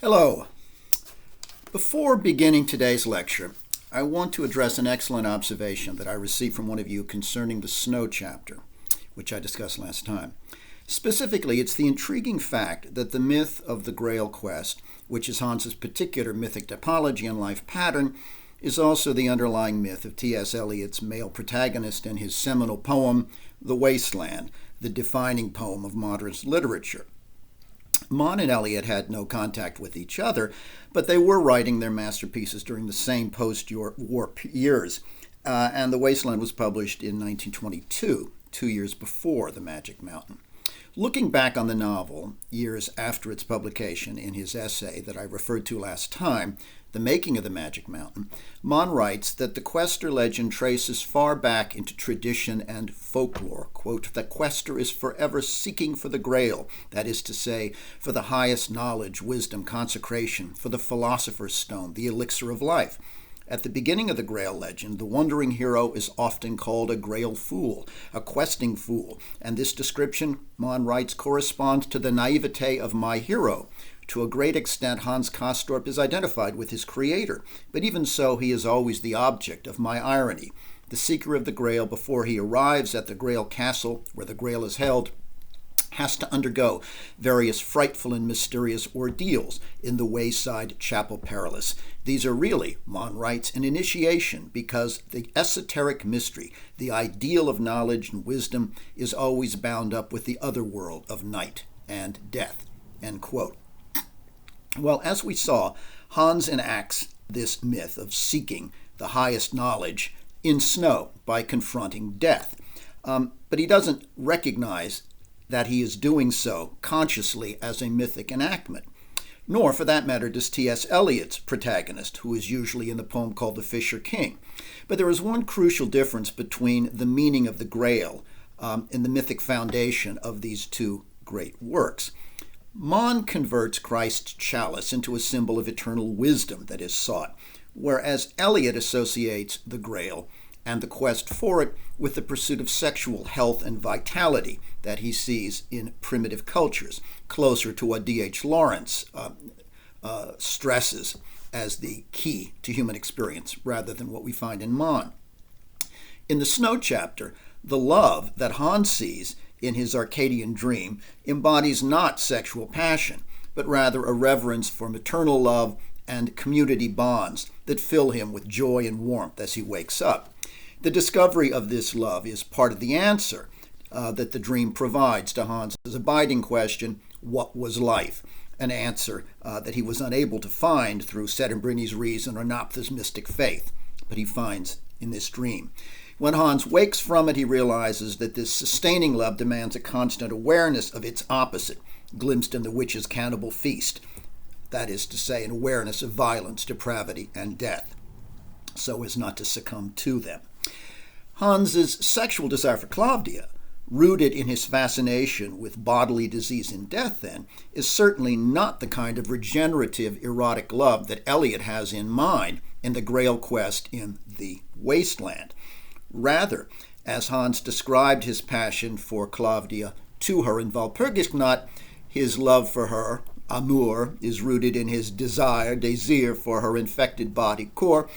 Hello. Before beginning today's lecture, I want to address an excellent observation that I received from one of you concerning the snow chapter, which I discussed last time. Specifically, it's the intriguing fact that the myth of the Grail quest, which is Hans's particular mythic typology and life pattern, is also the underlying myth of T.S. Eliot's male protagonist and his seminal poem, The Wasteland, the defining poem of modern literature. Mon and Eliot had no contact with each other, but they were writing their masterpieces during the same post-war years, and The Wasteland was published in 1922, 2 years before The Magic Mountain. Looking back on the novel, years after its publication, in his essay that I referred to last time, The Making of the Magic Mountain, Mon writes that the quester legend traces far back into tradition and folklore. Quote, "The quester is forever seeking for the grail, that is to say, for the highest knowledge, wisdom, consecration, for the philosopher's stone, the elixir of life. At the beginning of the Grail legend, the wandering hero is often called a Grail fool, a questing fool, and this description, Mon writes, corresponds to the naivete of my hero. To a great extent, Hans Castorp is identified with his creator, but even so, he is always the object of my irony. The seeker of the Grail, before he arrives at the Grail castle, where the Grail is held, has to undergo various frightful and mysterious ordeals in the wayside chapel perilous. These are really, Mon writes, an initiation, because the esoteric mystery, the ideal of knowledge and wisdom, is always bound up with the other world of night and death." End quote. Well, as we saw, Hans enacts this myth of seeking the highest knowledge in snow by confronting death. But he doesn't recognize that he is doing so consciously as a mythic enactment. Nor, for that matter, does T.S. Eliot's protagonist, who is usually in the poem called The Fisher King. But there is one crucial difference between the meaning of the Grail and the mythic foundation of these two great works. Mon converts Christ's chalice into a symbol of eternal wisdom that is sought, whereas Eliot associates the Grail and the quest for it with the pursuit of sexual health and vitality that he sees in primitive cultures, closer to what D.H. Lawrence stresses as the key to human experience, rather than what we find in Mon. In the Snow chapter, the love that Hans sees in his Arcadian dream embodies not sexual passion, but rather a reverence for maternal love and community bonds that fill him with joy and warmth as he wakes up. The discovery of this love is part of the answer that the dream provides to Hans' abiding question, what was life? An answer that he was unable to find through Sedembrini's reason or Naphtha's mystic faith, but he finds in this dream. When Hans wakes from it, he realizes that this sustaining love demands a constant awareness of its opposite, glimpsed in the witch's cannibal feast. That is to say, an awareness of violence, depravity, and death, so as not to succumb to them. Hans's sexual desire for Claudia, rooted in his fascination with bodily disease and death, then, is certainly not the kind of regenerative erotic love that Eliot has in mind in the Grail quest in The Wasteland. Rather, as Hans described his passion for Claudia to her in Walpurgisnacht, his love for her, amour, is rooted in his désir for her infected body, corps,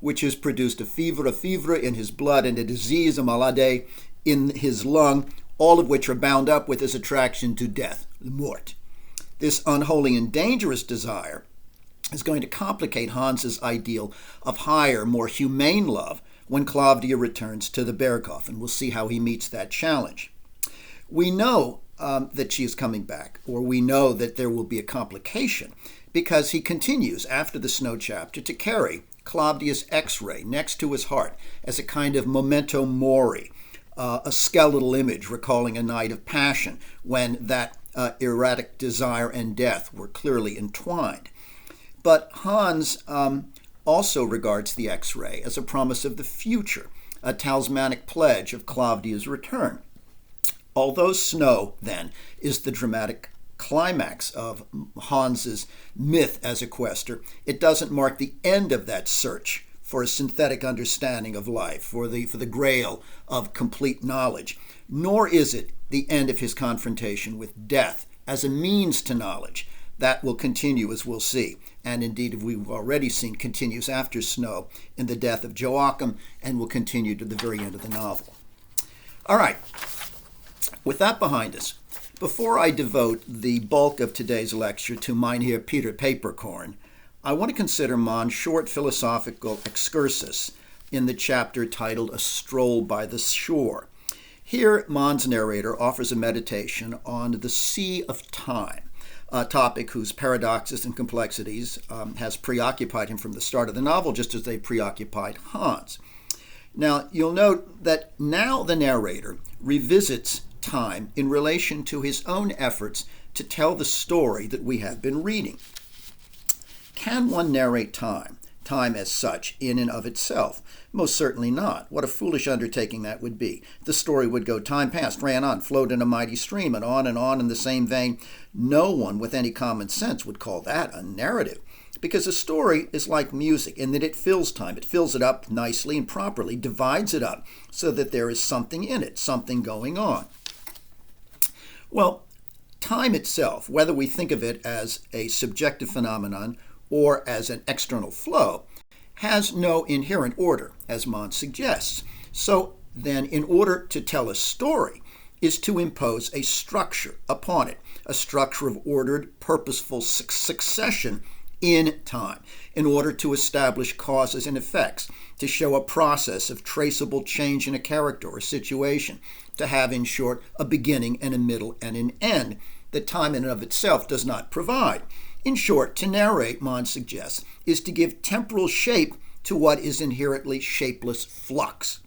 which has produced a fever in his blood and a disease, a malade, in his lung, all of which are bound up with his attraction to death, the mort. This unholy and dangerous desire is going to complicate Hans's ideal of higher, more humane love when Claudia returns to the Berghof, and we'll see how he meets that challenge. We know that she is coming back, or we know that there will be a complication, because he continues after the Snow chapter to carry Claudia's X-ray next to his heart as a kind of memento mori, a skeletal image recalling a night of passion when that erratic desire and death were clearly entwined. But Hans also regards the X-ray as a promise of the future, a talismanic pledge of Claudia's return. Although snow, then, is the dramatic climax of Hans's myth as a quester, it doesn't mark the end of that search for a synthetic understanding of life, for the grail of complete knowledge, nor is it the end of his confrontation with death as a means to knowledge, That will continue, as we'll see. And indeed, we've already seen, continues after Snow in the death of Joachim and will continue to the very end of the novel. All right, with that behind us, before I devote the bulk of today's lecture to Mynheer Peter Peperkorn, I want to consider Mann's short philosophical excursus in the chapter titled A Stroll by the Shore. Here, Mann's narrator offers a meditation on the sea of time, a topic whose paradoxes and complexities has preoccupied him from the start of the novel, just as they preoccupied Hans. Now, you'll note that now the narrator revisits time in relation to his own efforts to tell the story that we have been reading. Can one narrate time as such, in and of itself? Most certainly not. What a foolish undertaking that would be. The story would go, time passed, ran on, flowed in a mighty stream, and on in the same vein. No one with any common sense would call that a narrative, because a story is like music in that it fills time. It fills it up nicely and properly, divides it up so that there is something in it, something going on. Well, time itself, whether we think of it as a subjective phenomenon or as an external flow, has no inherent order, as Mann suggests. So then, in order to tell a story is to impose a structure upon it, a structure of ordered, purposeful succession in time, in order to establish causes and effects, to show a process of traceable change in a character or situation, to have, in short, a beginning and a middle and an end that time in and of itself does not provide. In short, to narrate, Mann suggests, is to give temporal shape to what is inherently shapeless flux.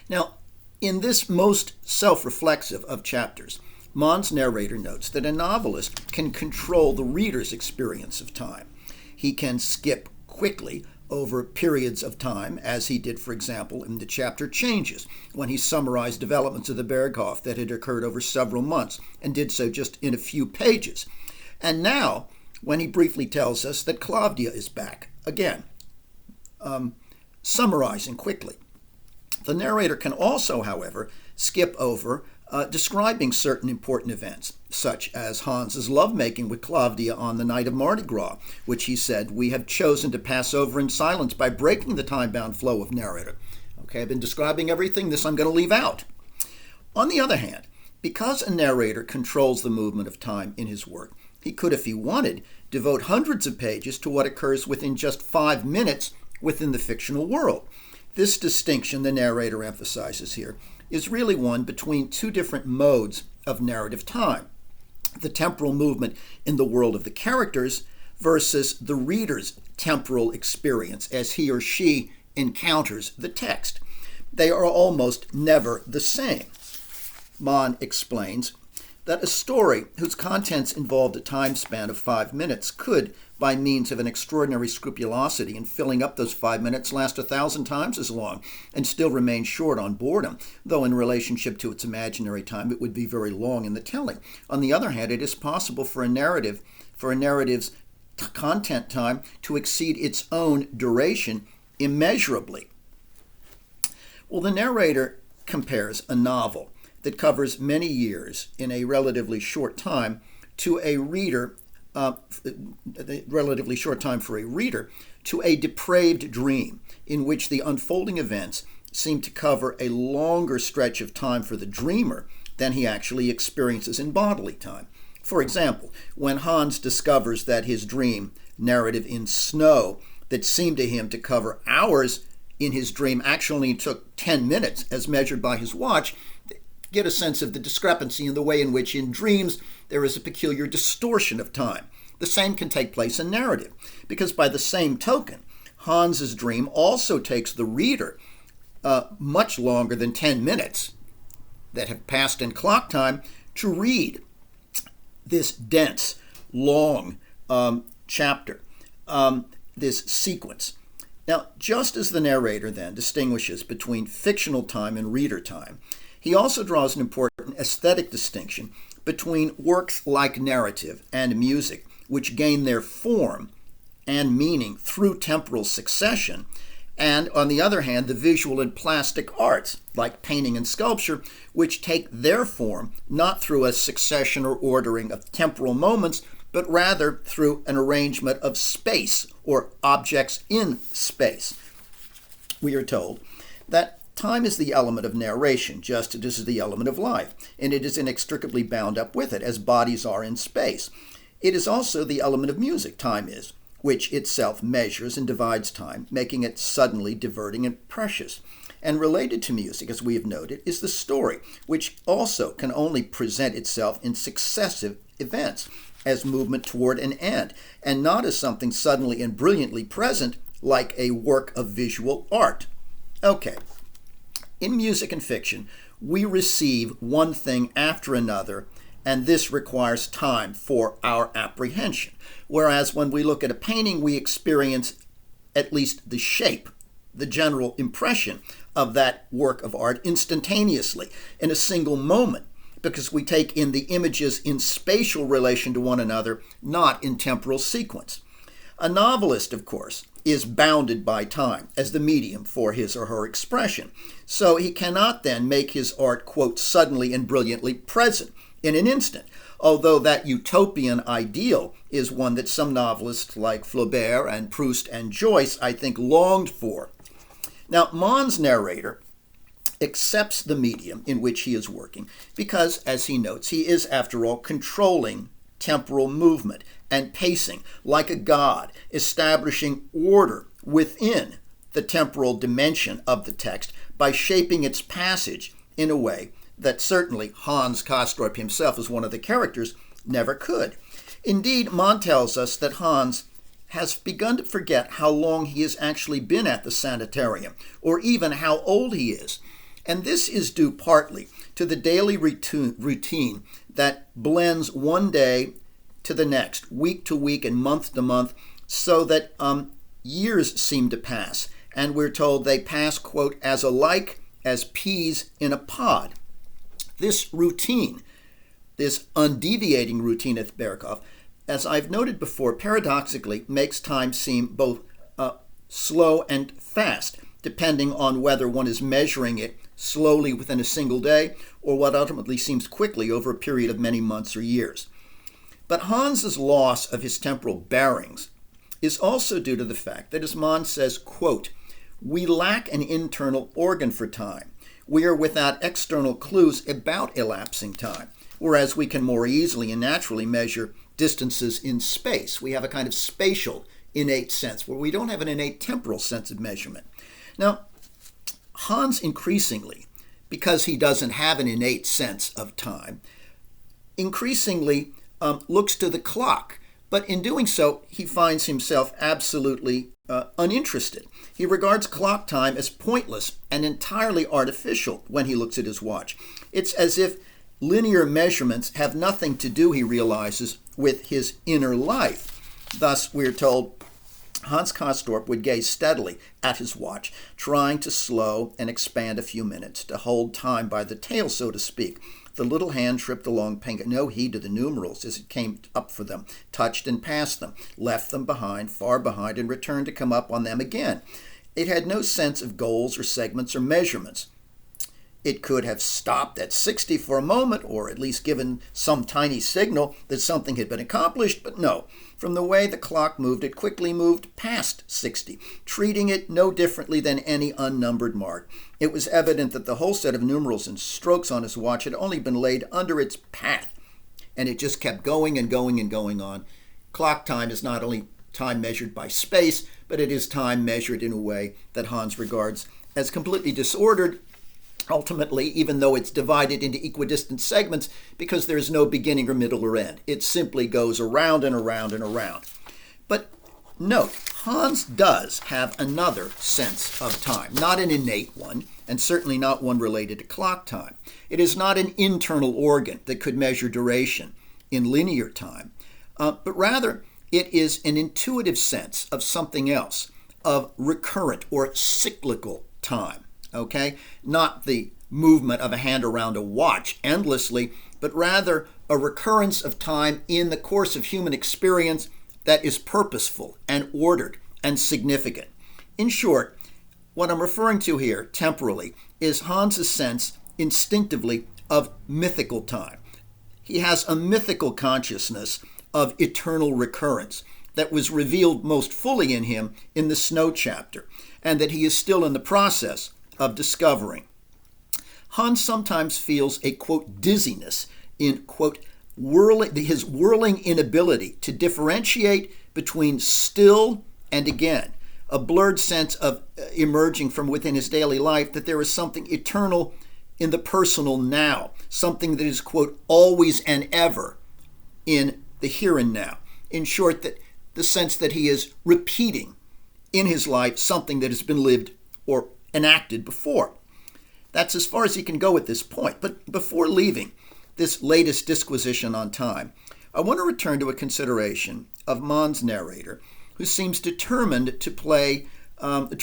Now, in this most self-reflexive of chapters, Mann's narrator notes that a novelist can control the reader's experience of time. He can skip quickly over periods of time, as he did, for example, in the chapter Changes, when he summarized developments of the Berghof that had occurred over several months, and did so just in a few pages. And now, when he briefly tells us that Claudia is back, again, summarizing quickly. The narrator can also, however, skip over describing certain important events, such as Hans's lovemaking with Claudia on the night of Mardi Gras, which he said, "We have chosen to pass over in silence by breaking the time-bound flow of narrative." Okay, I've been describing everything. This I'm going to leave out. On the other hand, because a narrator controls the movement of time in his work, he could, if he wanted, devote hundreds of pages to what occurs within just 5 minutes within the fictional world. This distinction the narrator emphasizes here is really one between two different modes of narrative time: the temporal movement in the world of the characters versus the reader's temporal experience as he or she encounters the text. They are almost never the same. Mann explains that a story whose contents involved a time span of 5 minutes could, by means of an extraordinary scrupulosity in filling up those 5 minutes, last 1,000 times as long and still remain short on boredom, though in relationship to its imaginary time it would be very long in the telling. On the other hand, it is possible for a narrative's content time to exceed its own duration immeasurably. Well, the narrator compares a novel that covers many years in a relatively short time to a reader, relatively short time for a reader, to a depraved dream in which the unfolding events seem to cover a longer stretch of time for the dreamer than he actually experiences in bodily time. For example, when Hans discovers that his dream narrative in Snow that seemed to him to cover hours in his dream actually took 10 minutes as measured by his watch, get a sense of the discrepancy in the way in which in dreams there is a peculiar distortion of time. The same can take place in narrative, because by the same token, Hans's dream also takes the reader much longer than 10 minutes that have passed in clock time to read this dense, long chapter, this sequence. Now, just as the narrator then distinguishes between fictional time and reader time, he also draws an important aesthetic distinction between works like narrative and music, which gain their form and meaning through temporal succession, and, on the other hand, the visual and plastic arts, like painting and sculpture, which take their form not through a succession or ordering of temporal moments, but rather through an arrangement of space or objects in space. We are told that time is the element of narration, just as it is the element of life, and it is inextricably bound up with it, as bodies are in space. It is also the element of music, time is, which itself measures and divides time, making it suddenly diverting and precious. And related to music, as we have noted, is the story, which also can only present itself in successive events, as movement toward an end, and not as something suddenly and brilliantly present, like a work of visual art. Okay, in music and fiction, we receive one thing after another, and this requires time for our apprehension. Whereas when we look at a painting, we experience at least the shape, the general impression of that work of art instantaneously, in a single moment, because we take in the images in spatial relation to one another, not in temporal sequence. A novelist, of course, is bounded by time as the medium for his or her expression, so he cannot then make his art, quote, suddenly and brilliantly present in an instant, although that utopian ideal is one that some novelists like Flaubert and Proust and Joyce, I think, longed for. Now, Mann's narrator accepts the medium in which he is working because, as he notes, he is, after all, controlling temporal movement and pacing like a god, establishing order within the temporal dimension of the text by shaping its passage in a way that certainly Hans Castorp himself, as one of the characters, never could. Indeed, Mann tells us that Hans has begun to forget how long he has actually been at the sanitarium, or even how old he is. And this is due partly to the daily routine that blends one day to the next, week to week and month to month, so that years seem to pass. And we're told they pass, quote, as alike as peas in a pod. This routine, this undeviating routine at Berkhoff, as I've noted before, paradoxically makes time seem both slow and fast, depending on whether one is measuring it slowly within a single day or what ultimately seems quickly over a period of many months or years. But Hans's loss of his temporal bearings is also due to the fact that, as Mann says, quote, we lack an internal organ for time. We are without external clues about elapsing time, whereas we can more easily and naturally measure distances in space. We have a kind of spatial innate sense where we don't have an innate temporal sense of measurement. Now, Hans increasingly, because he doesn't have an innate sense of time, increasingly looks to the clock. But in doing so, he finds himself absolutely uninterested. He regards clock time as pointless and entirely artificial when he looks at his watch. It's as if linear measurements have nothing to do, he realizes, with his inner life. Thus, we're told, Hans Castorp would gaze steadily at his watch, trying to slow and expand a few minutes, to hold time by the tail, so to speak. The little hand tripped along, paying no heed to the numerals as it came up for them, touched and passed them, left them behind, far behind, and returned to come up on them again. It had no sense of goals or segments or measurements. It could have stopped at 60 for a moment, or at least given some tiny signal that something had been accomplished, but no. From the way the clock moved, it quickly moved past 60, treating it no differently than any unnumbered mark. It was evident that the whole set of numerals and strokes on his watch had only been laid under its path, and it just kept going and going and going on. Clock time is not only time measured by space, but it is time measured in a way that Hans regards as completely disordered, ultimately, even though it's divided into equidistant segments, because there is no beginning or middle or end. It simply goes around and around and around. But note, Hans does have another sense of time, not an innate one, and certainly not one related to clock time. It is not an internal organ that could measure duration in linear time, but rather it is an intuitive sense of something else, of recurrent or cyclical time. Okay? Not the movement of a hand around a watch endlessly, but rather a recurrence of time in the course of human experience that is purposeful and ordered and significant. In short, what I'm referring to here, temporally, is Hans's sense, instinctively, of mythical time. He has a mythical consciousness of eternal recurrence that was revealed most fully in him in the snow chapter, and that he is still in the process of discovering. Hans sometimes feels a, quote, dizziness in, quote, his whirling inability to differentiate between still and again, a blurred sense of emerging from within his daily life that there is something eternal in the personal now, something that is, quote, always and ever in the here and now. In short, that the sense that he is repeating in his life something that has been lived or enacted before. That's as far as he can go at this point. But before leaving this latest disquisition on time, I want to return to a consideration of Mann's narrator, who seems determined to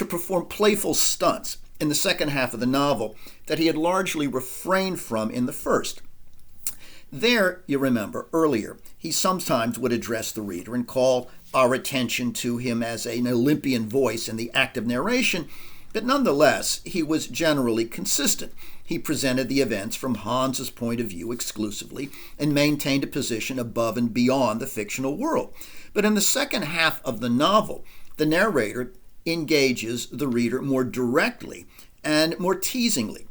perform playful stunts in the second half of the novel that he had largely refrained from in the first. There, you remember, earlier, he sometimes would address the reader and call our attention to him as an Olympian voice in the act of narration, but nonetheless, he was generally consistent. He presented the events from Hans's point of view exclusively and maintained a position above and beyond the fictional world. But in the second half of the novel, the narrator engages the reader more directly and more teasingly,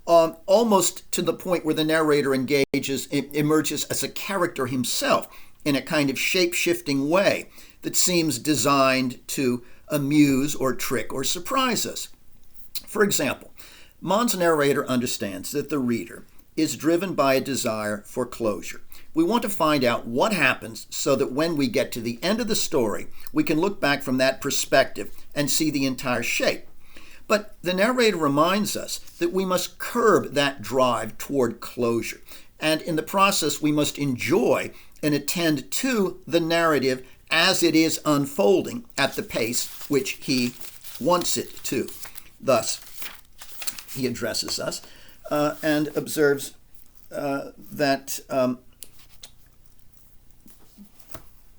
almost to the point where the narrator emerges as a character himself in a kind of shape-shifting way that seems designed to amuse or trick or surprise us. For example, Mann's narrator understands that the reader is driven by a desire for closure. We want to find out what happens so that when we get to the end of the story, we can look back from that perspective and see the entire shape. But the narrator reminds us that we must curb that drive toward closure. And in the process, we must enjoy and attend to the narrative as it is unfolding at the pace which he wants it to. Thus, he addresses us and observes that,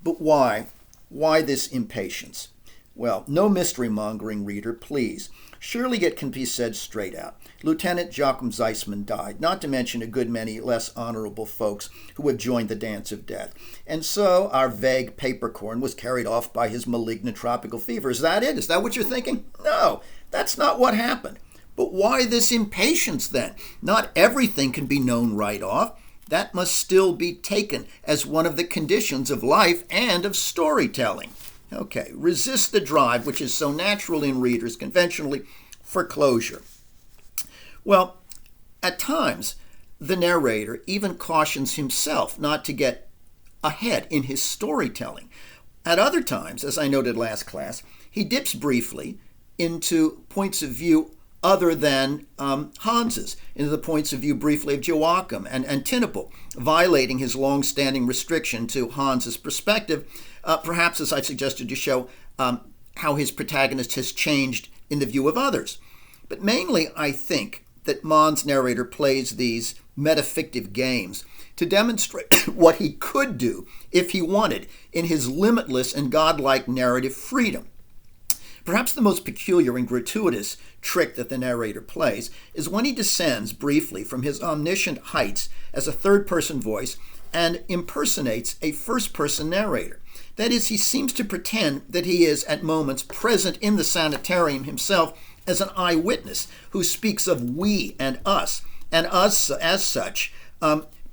but why? Why this impatience? Well, no mystery-mongering, reader, please. Surely it can be said straight out. Lieutenant Joachim Zeissman died, not to mention a good many less honorable folks who have joined the dance of death. And so our vague papercorn was carried off by his malignant tropical fever. Is that it? Is that what you're thinking? No, that's not what happened. But why this impatience then? Not everything can be known right off. That must still be taken as one of the conditions of life and of storytelling. Okay, resist the drive, which is so natural in readers conventionally, for closure. Well, at times, the narrator even cautions himself not to get ahead in his storytelling. At other times, as I noted last class, he dips briefly into points of view other than Hans's, into the points of view briefly of Joachim and Tinnapel, violating his long-standing restriction to Hans's perspective, perhaps as I've suggested to show how his protagonist has changed in the view of others. But mainly, I think that Mann's narrator plays these metafictive games to demonstrate what he could do if he wanted in his limitless and godlike narrative freedom. Perhaps the most peculiar and gratuitous trick that the narrator plays is when he descends briefly from his omniscient heights as a third-person voice and impersonates a first-person narrator. That is, he seems to pretend that he is at moments present in the sanitarium himself as an eyewitness who speaks of we and us, and us, as such,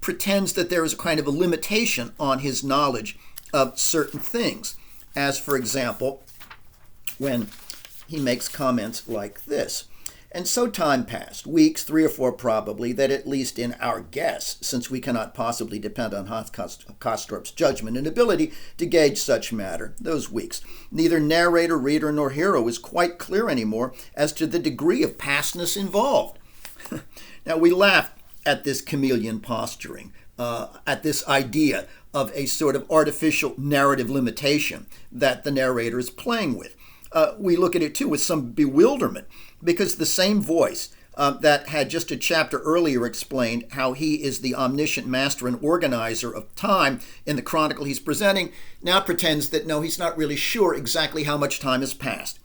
pretends that there is a kind of a limitation on his knowledge of certain things, as, for example, when he makes comments like this. And so time passed, weeks, 3 or 4 probably, that at least in our guess, since we cannot possibly depend on Hans Castorp's judgment and ability to gauge such matter, those weeks, neither narrator, reader, nor hero is quite clear anymore as to the degree of pastness involved. Now, we laugh at this chameleon posturing, at this idea of a sort of artificial narrative limitation that the narrator is playing with. We look at it, too, with some bewilderment, because the same voice that had just a chapter earlier explained how he is the omniscient master and organizer of time in the chronicle he's presenting, now pretends that, no, he's not really sure exactly how much time has passed.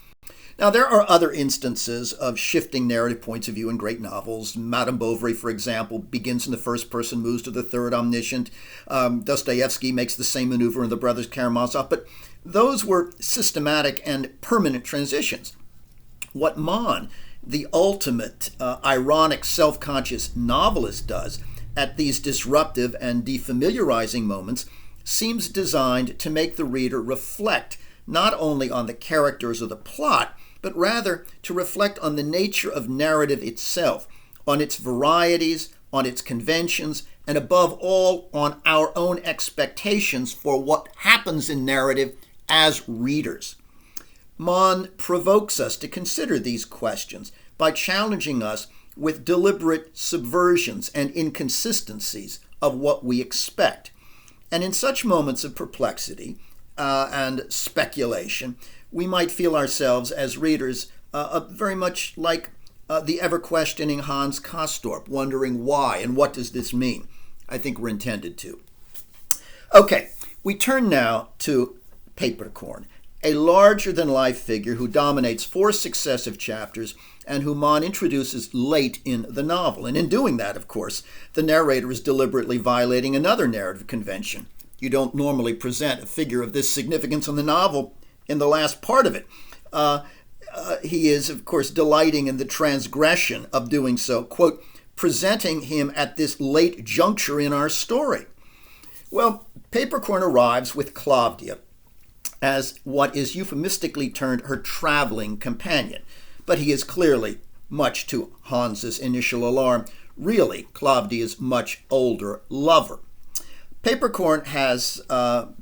Now, there are other instances of shifting narrative points of view in great novels. Madame Bovary, for example, begins in the first person, moves to the third omniscient. Dostoevsky makes the same maneuver in The Brothers Karamazov, but those were systematic and permanent transitions. What Mann, the ultimate ironic, self-conscious novelist, does at these disruptive and defamiliarizing moments seems designed to make the reader reflect not only on the characters or the plot, but rather to reflect on the nature of narrative itself, on its varieties, on its conventions, and above all, on our own expectations for what happens in narrative as readers. Mann provokes us to consider these questions by challenging us with deliberate subversions and inconsistencies of what we expect. And in such moments of perplexity and speculation, we might feel ourselves as readers very much like the ever-questioning Hans Castorp, wondering why and what does this mean. I think we're intended to. Okay, we turn now to Peperkorn, a larger-than-life figure who dominates 4 successive chapters and whom Mann introduces late in the novel. And in doing that, of course, the narrator is deliberately violating another narrative convention. You don't normally present a figure of this significance in the novel in the last part of it. He is, of course, delighting in the transgression of doing so, quote, presenting him at this late juncture in our story. Well, Peperkorn arrives with Klavdia as what is euphemistically termed her traveling companion, but he is clearly, much to Hans's initial alarm, really Klavdia's much older lover. Peperkorn has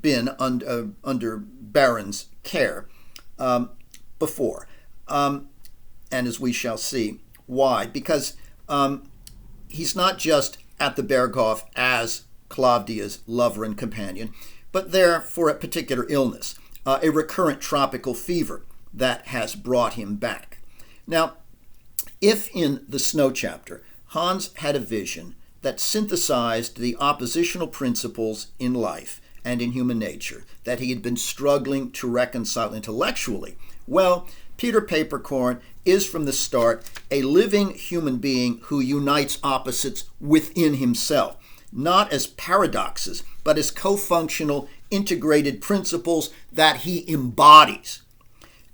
been under Baron's care before, and as we shall see, why? Because he's not just at the Berghof as Klavdia's lover and companion, but there for a particular illness, a recurrent tropical fever that has brought him back. Now, if in the Snow chapter, Hans had a vision that synthesized the oppositional principles in life and in human nature that he had been struggling to reconcile intellectually, well, Peter Peperkorn is from the start a living human being who unites opposites within himself, not as paradoxes, but as co-functional, integrated principles that he embodies.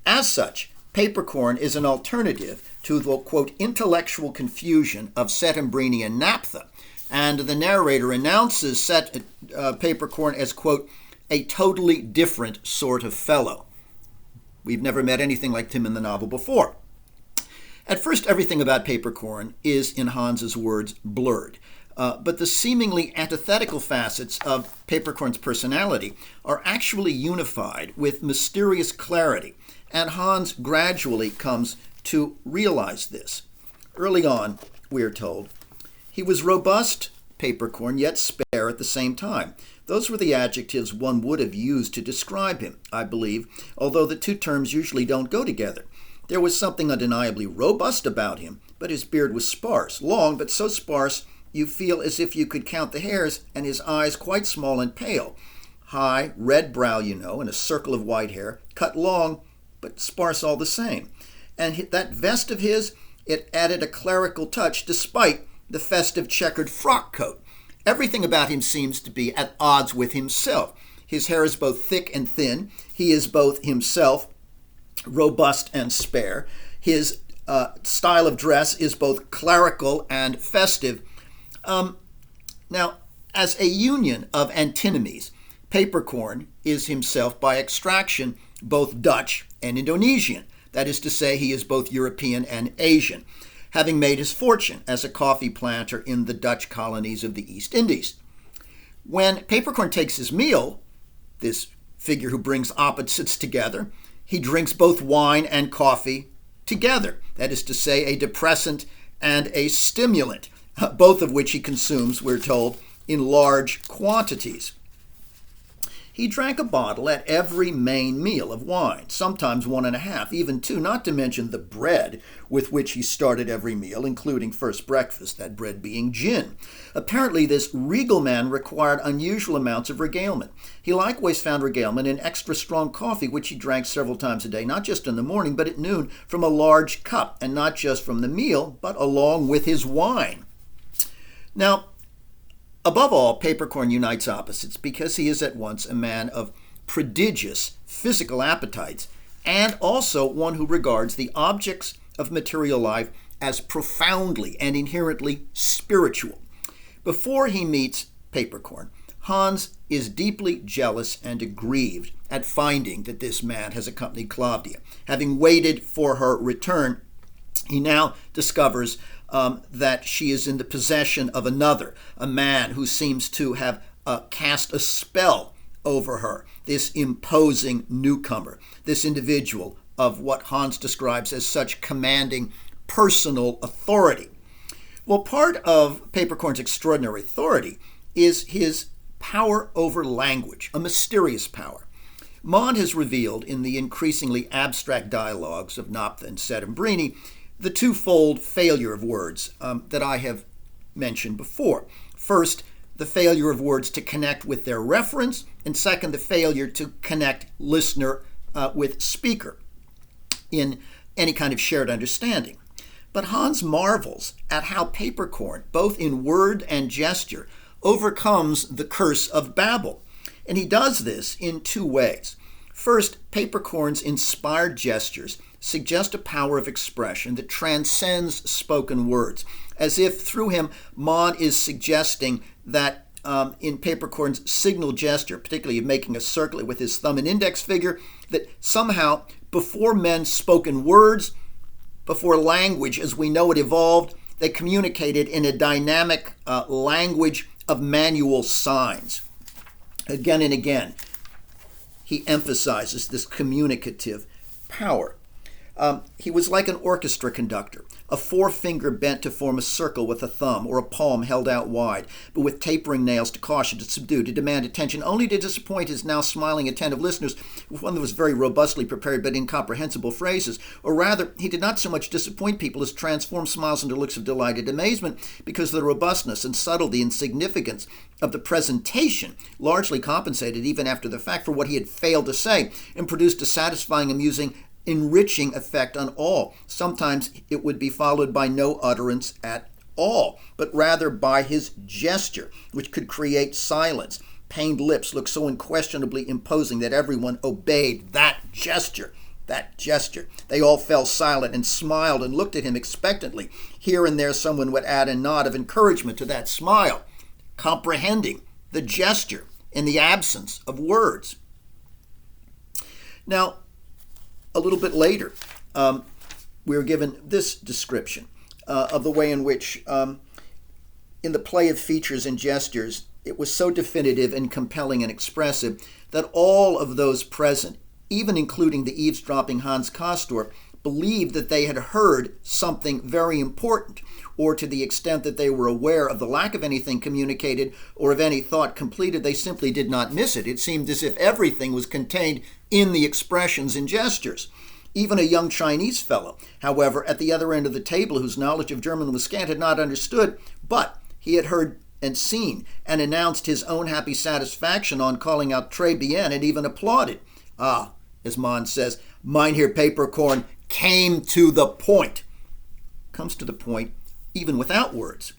As such, Peperkorn is an alternative to the, quote, intellectual confusion of Settembrini and Naphtha, and the narrator announces Peperkorn as, quote, a totally different sort of fellow. We've never met anything like him in the novel before. At first, everything about Peperkorn is, in Hans's words, blurred. But the seemingly antithetical facets of Peperkorn's personality are actually unified with mysterious clarity, and Hans gradually comes to realize this. Early on, we are told, he was robust, Peperkorn, yet spare at the same time. Those were the adjectives one would have used to describe him, I believe, although the two terms usually don't go together. There was something undeniably robust about him, but his beard was sparse, long, but so sparse you feel as if you could count the hairs, and his eyes quite small and pale. High, red brow, and a circle of white hair, cut long, but sparse all the same. And that vest of his, it added a clerical touch despite the festive checkered frock coat. Everything about him seems to be at odds with himself. His hair is both thick and thin. He is both himself robust and spare. His style of dress is both clerical and festive. Now, as a union of antinomies, Peperkorn is himself by extraction both Dutch and Indonesian. That is to say, he is both European and Asian, having made his fortune as a coffee planter in the Dutch colonies of the East Indies. When Peperkorn takes his meal, this figure who brings opposites together, he drinks both wine and coffee together. That is to say, a depressant and a stimulant, both of which he consumes, we're told, in large quantities. He drank a bottle at every main meal of wine, sometimes 1.5, even 2, not to mention the bread with which he started every meal, including first breakfast, that bread being gin. Apparently, this regal man required unusual amounts of regalement. He likewise found regalement in extra strong coffee, which he drank several times a day, not just in the morning, but at noon from a large cup, and not just from the meal, but along with his wine. Now, above all, Papercorn unites opposites because he is at once a man of prodigious physical appetites and also one who regards the objects of material life as profoundly and inherently spiritual. Before he meets Papercorn, Hans is deeply jealous and aggrieved at finding that this man has accompanied Claudia. Having waited for her return, he now discovers that she is in the possession of another, a man who seems to have cast a spell over her, this imposing newcomer, this individual of what Hans describes as such commanding personal authority. Well, part of Papercorn's extraordinary authority is his power over language, a mysterious power. Maud has revealed in the increasingly abstract dialogues of Mountain.7 and Settembrini the twofold failure of words that I have mentioned before. First, the failure of words to connect with their reference, and second, the failure to connect listener with speaker in any kind of shared understanding. But Hans marvels at how Papercorn, both in word and gesture, overcomes the curse of Babel. And he does this in 2 ways. First, Papercorn's inspired gestures suggest a power of expression that transcends spoken words, as if through him Maud is suggesting that in Papercorn's signal gesture, particularly of making a circlet with his thumb and index finger, that somehow before men spoken words, before language as we know it evolved, they communicated in a dynamic language of manual signs. Again and again, he emphasizes this communicative power. He was like an orchestra conductor, a forefinger bent to form a circle with a thumb, or a palm held out wide, but with tapering nails to caution, to subdue, to demand attention, only to disappoint his now smiling, attentive listeners with one that was very robustly prepared but incomprehensible phrases. Or rather, he did not so much disappoint people as transform smiles into looks of delighted amazement, because the robustness and subtlety and significance of the presentation largely compensated, even after the fact, for what he had failed to say, and produced a satisfying, amusing, enriching effect on all. Sometimes it would be followed by no utterance at all, but rather by his gesture, which could create silence. Pained lips looked so unquestionably imposing that everyone obeyed that gesture. They all fell silent and smiled and looked at him expectantly. Here and there someone would add a nod of encouragement to that smile, comprehending the gesture in the absence of words. Now, a little bit later, we were given this description of the way in which, in the play of features and gestures, it was so definitive and compelling and expressive that all of those present, even including the eavesdropping Hans Castor, believed that they had heard something very important, or to the extent that they were aware of the lack of anything communicated or of any thought completed, they simply did not miss it. It seemed as if everything was contained in the expressions and gestures. Even a young Chinese fellow, however, at the other end of the table, whose knowledge of German was scant, had not understood, but he had heard and seen, and announced his own happy satisfaction on calling out "Très bien," and even applauded. Ah, as Mann says, Mynheer Papercorn came to the point. Comes to the point even without words.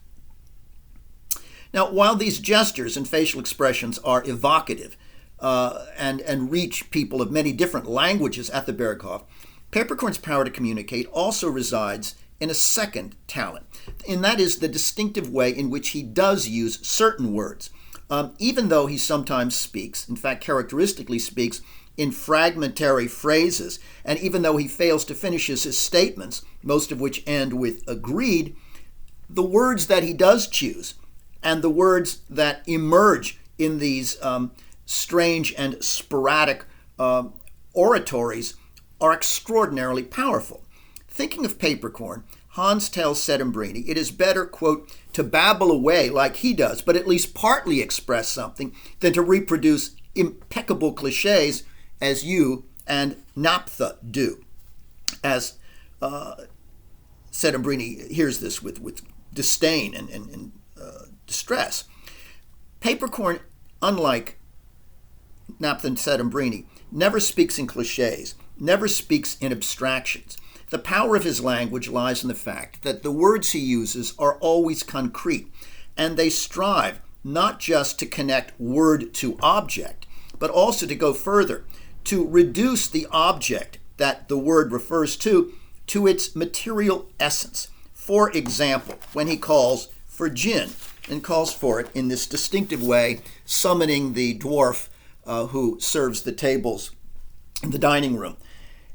Now, while these gestures and facial expressions are evocative and reach people of many different languages at the Berghof, Papercorn's power to communicate also resides in a second talent, and that is the distinctive way in which he does use certain words. Even though he sometimes speaks, in fact characteristically speaks, in fragmentary phrases, and even though he fails to finish his statements, most of which end with agreed, the words that he does choose and the words that emerge in these strange and sporadic oratories are extraordinarily powerful. Thinking of Papercorn, Hans tells Settembrini it is better, quote, to babble away like he does, but at least partly express something, than to reproduce impeccable cliches as you and Naphtha do. As Settembrini hears this with disdain and distress. Peperkorn, unlike Naphtha and Settembrini, never speaks in cliches, never speaks in abstractions. The power of his language lies in the fact that the words he uses are always concrete, and they strive not just to connect word to object, but also to go further, to reduce the object that the word refers to its material essence. For example, when he calls for gin, and calls for it in this distinctive way, summoning the dwarf who serves the tables in the dining room.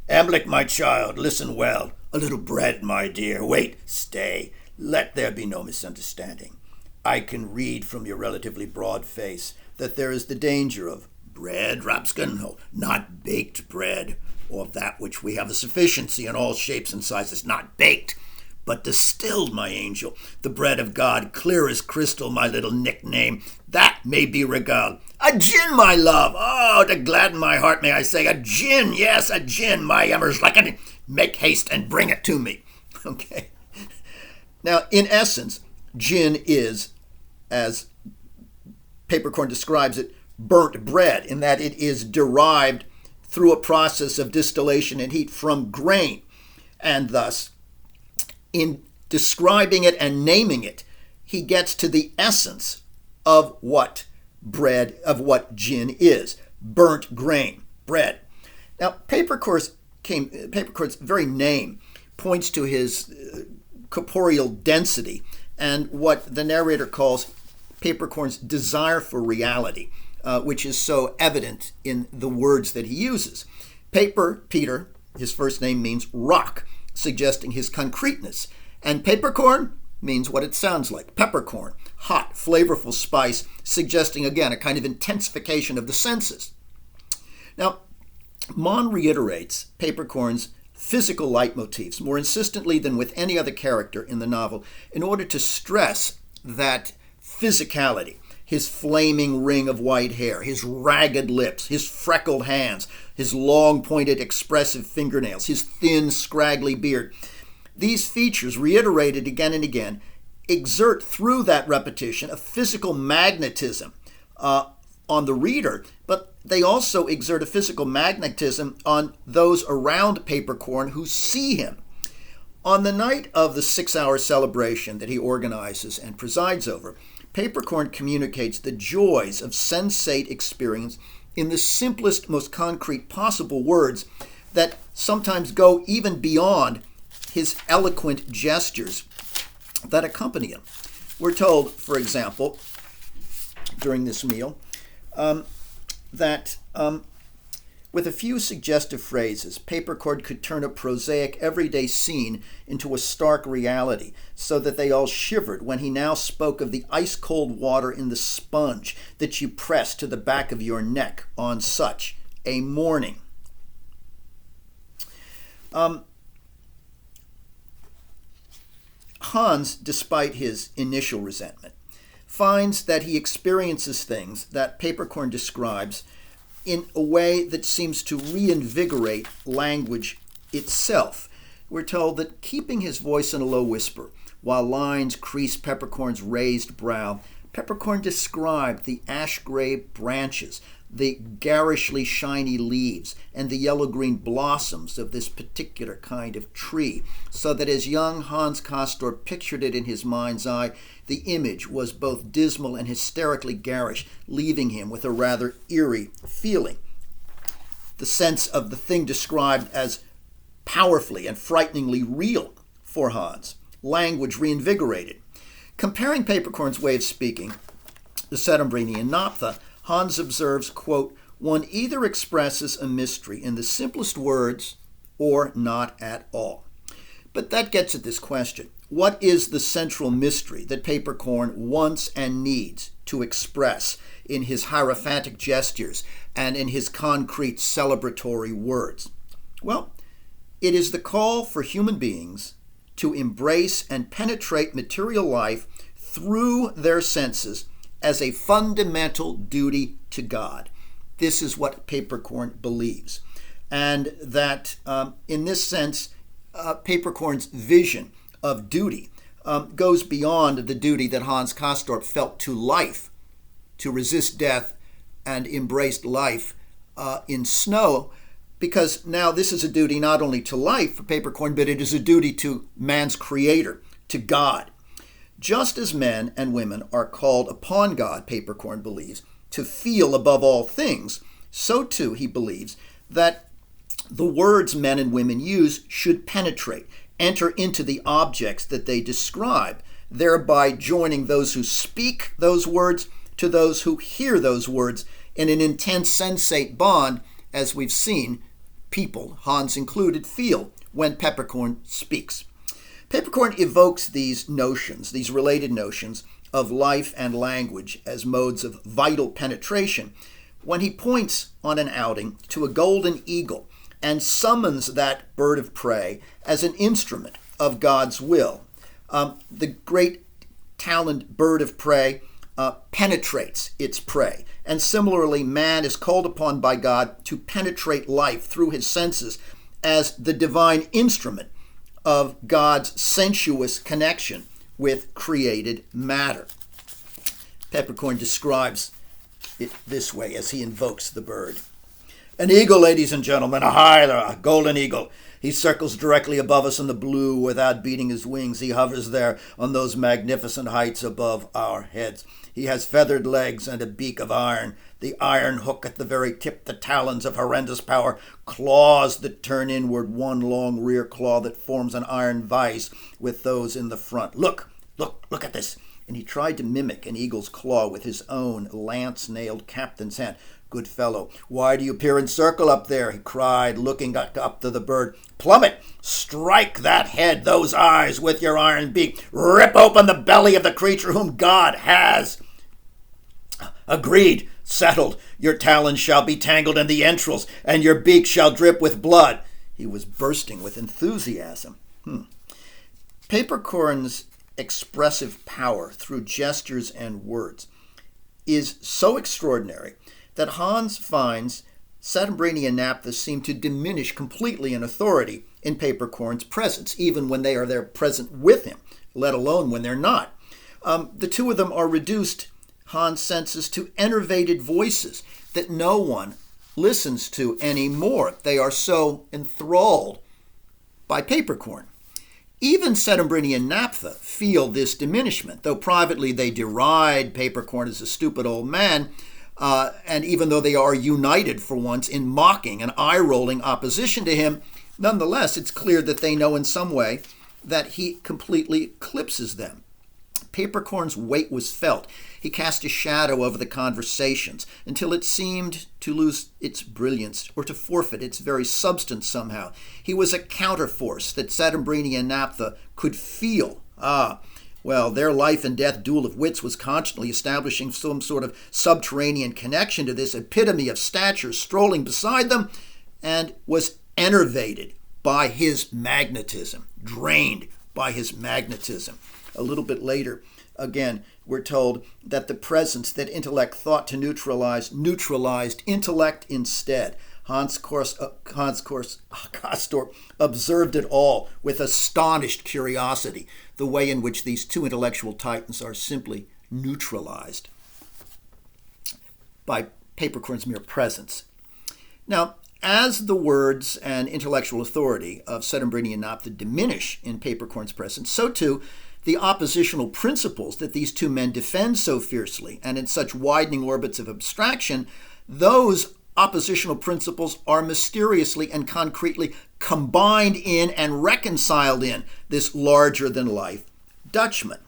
Amlech, my child, listen well. A little bread, my dear. Wait, stay. Let there be no misunderstanding. I can read from your relatively broad face that there is the danger of bread, Rapskin, no, not baked bread, or that which we have a sufficiency in all shapes and sizes, not baked, but distilled, my angel, the bread of God, clear as crystal, my little nickname. That may be regal. A gin, my love. Oh, to gladden my heart, may I say, a gin, yes, a gin, my emmers, like it. Make haste and bring it to me. Okay. Now, in essence, gin is, as Peperkorn describes it, burnt bread, in that it is derived through a process of distillation and heat from grain, and thus, in describing it and naming it, he gets to the essence of what gin is, burnt grain, bread. Now, Peperkorn's very name points to his corporeal density and what the narrator calls Peperkorn's desire for reality, which is so evident in the words that he uses. Peter, his first name, means rock, suggesting his concreteness. And Peperkorn means what it sounds like, peppercorn, hot, flavorful spice, suggesting, again, a kind of intensification of the senses. Now, Mon reiterates Peperkorn's physical leitmotifs more insistently than with any other character in the novel in order to stress that physicality, his flaming ring of white hair, his ragged lips, his freckled hands, his long pointed expressive fingernails, his thin scraggly beard. These features, reiterated again and again, exert through that repetition a physical magnetism on the reader, but they also exert a physical magnetism on those around Peperkorn who see him. On the night of the 6-hour celebration that he organizes and presides over, Peperkorn communicates the joys of sensate experience in the simplest, most concrete possible words that sometimes go even beyond his eloquent gestures that accompany him. We're told, for example, during this meal, that with a few suggestive phrases, Peperkorn could turn a prosaic everyday scene into a stark reality, so that they all shivered when he now spoke of the ice-cold water in the sponge that you press to the back of your neck on such a morning. Hans, despite his initial resentment, finds that he experiences things that Peperkorn describes in a way that seems to reinvigorate language itself. We're told that keeping his voice in a low whisper, while lines crease Peperkorn's raised brow, Peperkorn described the ash-gray branches, the garishly shiny leaves, and the yellow-green blossoms of this particular kind of tree, so that as young Hans Castor pictured it in his mind's eye, the image was both dismal and hysterically garish, leaving him with a rather eerie feeling. The sense of the thing described as powerfully and frighteningly real for Hans. Language reinvigorated. Comparing Peperkorn's way of speaking, the Settembrini and Naphtha, Hans observes, quote, one either expresses a mystery in the simplest words or not at all. But that gets at this question. What is the central mystery that Peperkorn wants and needs to express in his hierophantic gestures and in his concrete celebratory words? Well, it is the call for human beings to embrace and penetrate material life through their senses as a fundamental duty to God. This is what Papercorn believes. And that in this sense, Papercorn's vision of duty goes beyond the duty that Hans Castorp felt to life, to resist death and embraced life in snow, because now this is a duty not only to life for Papercorn, but it is a duty to man's creator, to God. Just as men and women are called upon God, Papercorn believes, to feel above all things, so too he believes that the words men and women use should penetrate, enter into the objects that they describe, thereby joining those who speak those words to those who hear those words in an intense sensate bond, as we've seen people, Hans included, feel when Papercorn speaks. Papercorn evokes these notions, these related notions of life and language as modes of vital penetration when he points on an outing to a golden eagle and summons that bird of prey as an instrument of God's will. The great taloned bird of prey penetrates its prey. And similarly, man is called upon by God to penetrate life through his senses as the divine instrument of God's sensuous connection with created matter. Peppercorn describes it this way as he invokes the bird. An eagle, ladies and gentlemen, a golden eagle. He circles directly above us in the blue without beating his wings. He hovers there on those magnificent heights above our heads. He has feathered legs and a beak of iron, the iron hook at the very tip, the talons of horrendous power, claws that turn inward, one long rear claw that forms an iron vise with those in the front. Look at this. And he tried to mimic an eagle's claw with his own lance-nailed captain's hand. Good fellow, why do you peer and circle up there? He cried, looking up to the bird. Plummet, strike that head, those eyes with your iron beak. Rip open the belly of the creature whom God has. Agreed, settled. Your talons shall be tangled in the entrails, and your beak shall drip with blood. He was bursting with enthusiasm. Papercorn's expressive power through gestures and words is so extraordinary that Hans finds Saturbrini and Naphtha seem to diminish completely in authority in Papercorn's presence, even when they are there present with him, let alone when they're not. The two of them are reduced, Hans senses, to enervated voices that no one listens to anymore. They are so enthralled by Papercorn. Even Saturbrini and Naphtha feel this diminishment, though privately they deride Papercorn as a stupid old man, and even though they are united for once in mocking and eye-rolling opposition to him, nonetheless it's clear that they know in some way that he completely eclipses them. Papercorn's weight was felt. He cast a shadow over the conversations until it seemed to lose its brilliance or to forfeit its very substance somehow. He was a counterforce that Saturbrini and Naphtha could feel. Their life and death duel of wits was constantly establishing some sort of subterranean connection to this epitome of stature strolling beside them, and was enervated by his magnetism, drained by his magnetism. A little bit later, again, we're told that the presence that intellect thought to neutralize neutralized intellect instead. Hans Castorp observed it all with astonished curiosity, the way in which these two intellectual titans are simply neutralized by Papercorn's mere presence. Now, as the words and intellectual authority of Saturbrini and Naphtha diminish in Papercorn's presence, so too the oppositional principles that these two men defend so fiercely and in such widening orbits of abstraction, those oppositional principles are mysteriously and concretely combined in and reconciled in this larger-than-life Dutchman.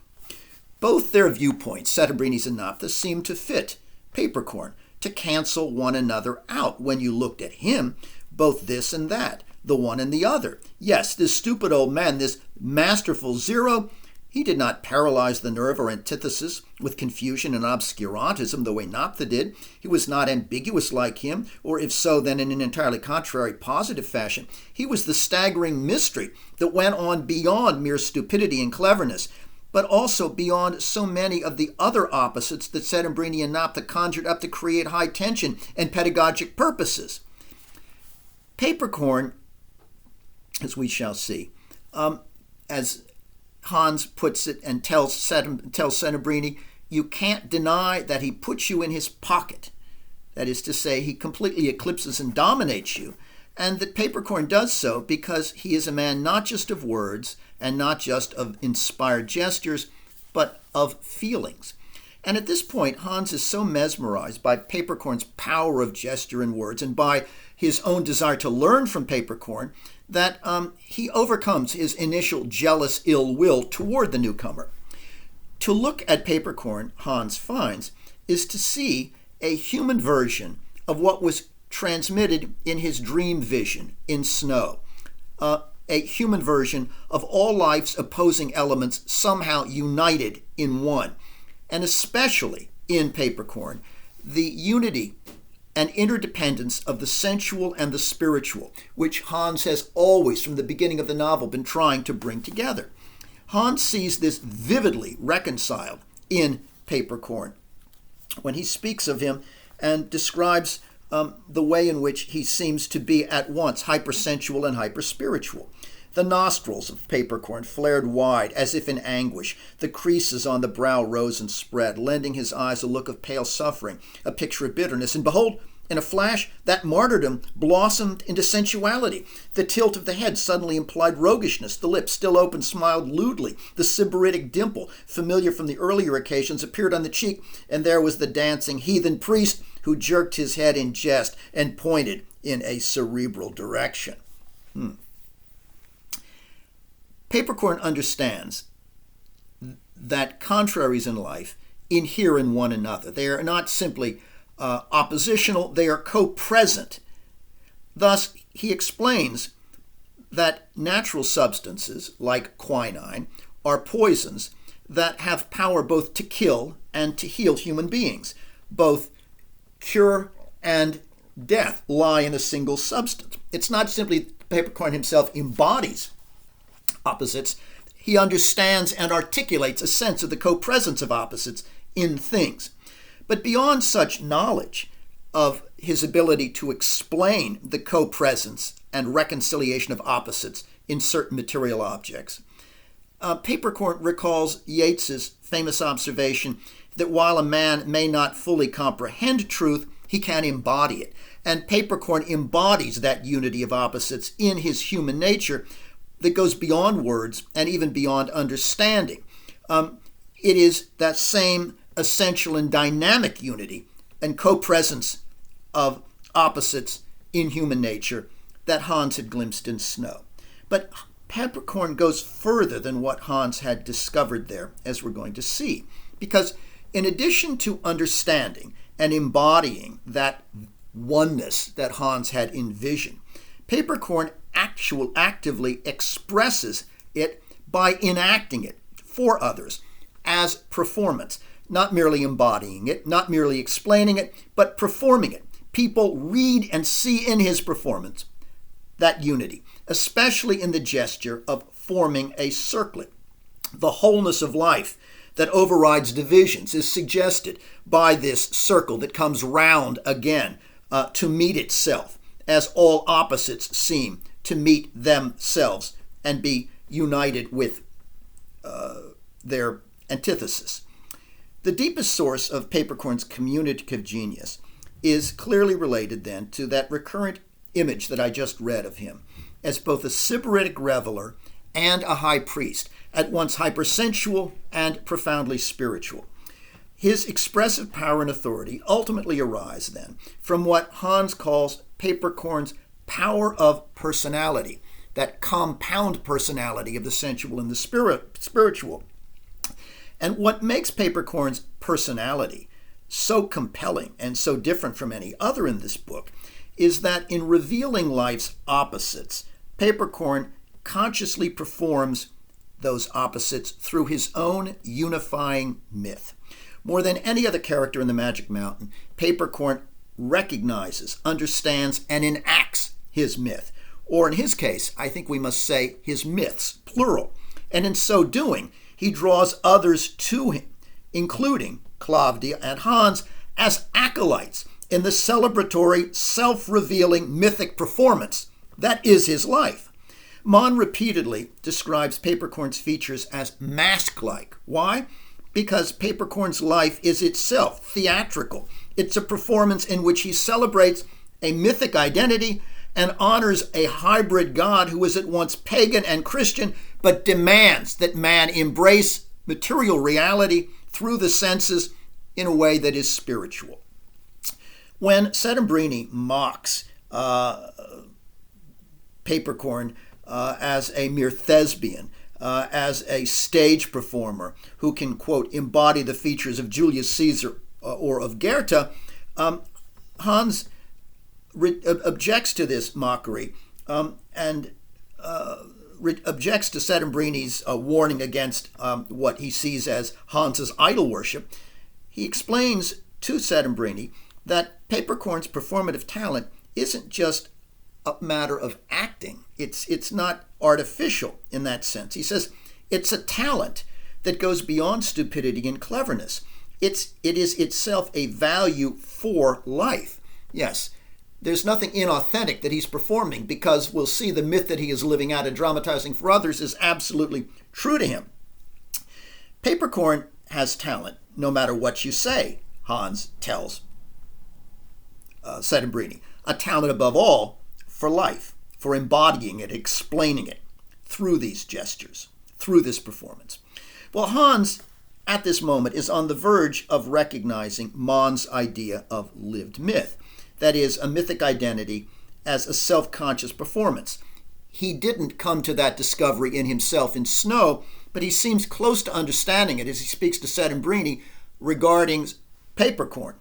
Both their viewpoints, Saturbrini and Naphtha, seem to fit Papercorn, to cancel one another out. When you looked at him, both this and that, the one and the other. Yes, this stupid old man, this masterful zero, he did not paralyze the nerve or antithesis with confusion and obscurantism the way Naphtha did. He was not ambiguous like him, or if so, then in an entirely contrary positive fashion. He was the staggering mystery that went on beyond mere stupidity and cleverness. but also beyond so many of the other opposites that Settembrini and Naphtha conjured up to create high tension and pedagogic purposes. Papercorn, as we shall see, as Hans puts it and tells Settembrini, you can't deny that he puts you in his pocket. That is to say, he completely eclipses and dominates you, and that Papercorn does so because he is a man not just of words and not just of inspired gestures, but of feelings. And at this point, Hans is so mesmerized by Papercorn's power of gesture and words and by his own desire to learn from Papercorn that he overcomes his initial jealous ill will toward the newcomer. To look at Papercorn, Hans finds, is to see a human version of what was transmitted in his dream vision in Snow, a human version of all life's opposing elements somehow united in one, and especially in Papercorn, the unity and interdependence of the sensual and the spiritual, which Hans has always, from the beginning of the novel, been trying to bring together. Hans sees this vividly reconciled in Papercorn when he speaks of him and describes the way in which he seems to be at once hypersensual and hyperspiritual. The nostrils of Papercorn flared wide as if in anguish. The creases on the brow rose and spread, lending his eyes a look of pale suffering, a picture of bitterness. And behold, in a flash, that martyrdom blossomed into sensuality. The tilt of the head suddenly implied roguishness. The lips, still open, smiled lewdly. The sybaritic dimple, familiar from the earlier occasions, appeared on the cheek, and there was the dancing heathen priest who jerked his head in jest and pointed in a cerebral direction. Papercorn understands that contraries in life inhere in one another. They are not simply oppositional, they are co-present. Thus, he explains that natural substances, like quinine, are poisons that have power both to kill and to heal human beings. Both cure and death lie in a single substance. It's not simply Papercorn himself embodies opposites. He understands and articulates a sense of the co-presence of opposites in things. But beyond such knowledge of his ability to explain the co-presence and reconciliation of opposites in certain material objects, Papercorn recalls Yeats's famous observation that while a man may not fully comprehend truth, he can embody it. And Papercorn embodies that unity of opposites in his human nature that goes beyond words and even beyond understanding. It is that same essential and dynamic unity and co-presence of opposites in human nature that Hans had glimpsed in Snow. But Papercorn goes further than what Hans had discovered there, as we're going to see, because in addition to understanding and embodying that oneness that Hans had envisioned, Papercorn actively expresses it by enacting it for others as performance, not merely embodying it, not merely explaining it, but performing it. People read and see in his performance that unity, especially in the gesture of forming a circlet. The wholeness of life that overrides divisions is suggested by this circle that comes round again to meet itself, as all opposites seem to meet themselves and be united with their antithesis. The deepest source of Papercorn's communicative genius is clearly related then to that recurrent image that I just read of him as both a sybaritic reveler and a high priest, at once hypersensual and profoundly spiritual. His expressive power and authority ultimately arise then from what Hans calls Papercorn's power of personality, that compound personality of the sensual and the spiritual. And what makes Papercorn's personality so compelling and so different from any other in this book is that in revealing life's opposites, Papercorn consciously performs those opposites through his own unifying myth. More than any other character in the Magic Mountain, Papercorn recognizes, understands, and enacts his myth. Or in his case, I think we must say his myths, plural. And in so doing, he draws others to him, including Klavdia and Hans, as acolytes in the celebratory, self-revealing mythic performance that is his life. Mann repeatedly describes Papercorn's features as mask-like. Why? Because Papercorn's life is itself theatrical. It's a performance in which he celebrates a mythic identity and honors a hybrid God who is at once pagan and Christian, but demands that man embrace material reality through the senses in a way that is spiritual. When Settembrini mocks Papercorn as a mere thespian, as a stage performer who can, quote, embody the features of Julius Caesar or of Goethe, Hans objects to this mockery and objects to Settembrini's warning against what he sees as Hans's idol worship. He explains to Settembrini that Papercorn's performative talent isn't just a matter of acting. It's not artificial in that sense. He says it's a talent that goes beyond stupidity and cleverness. It is itself a value for life. Yes, there's nothing inauthentic that he's performing, because we'll see the myth that he is living out and dramatizing for others is absolutely true to him. Papercorn has talent, no matter what you say, Hans tells Settembrini. A talent above all for life, for embodying it, explaining it through these gestures, through this performance. Well, Hans, at this moment, is on the verge of recognizing Mann's idea of lived myth. That is, a mythic identity as a self-conscious performance. He didn't come to that discovery in himself in Snow, but he seems close to understanding it as he speaks to Settembrini regarding Papercorn.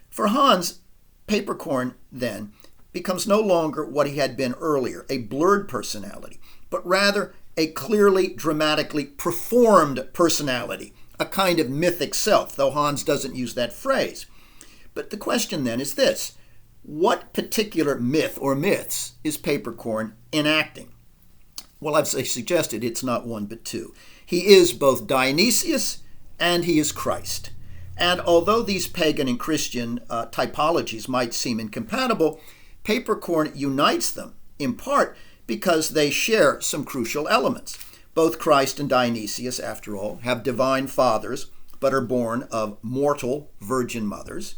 For Hans, Papercorn, then, becomes no longer what he had been earlier, a blurred personality, but rather a clearly, dramatically performed personality, a kind of mythic self, though Hans doesn't use that phrase. But the question then is this: what particular myth or myths is Papercorn enacting? Well, I've suggested it's not one but two. He is both Dionysius and he is Christ. And although these pagan and Christian typologies might seem incompatible, Papercorn unites them, in part because they share some crucial elements. Both Christ and Dionysius, after all, have divine fathers, but are born of mortal virgin mothers.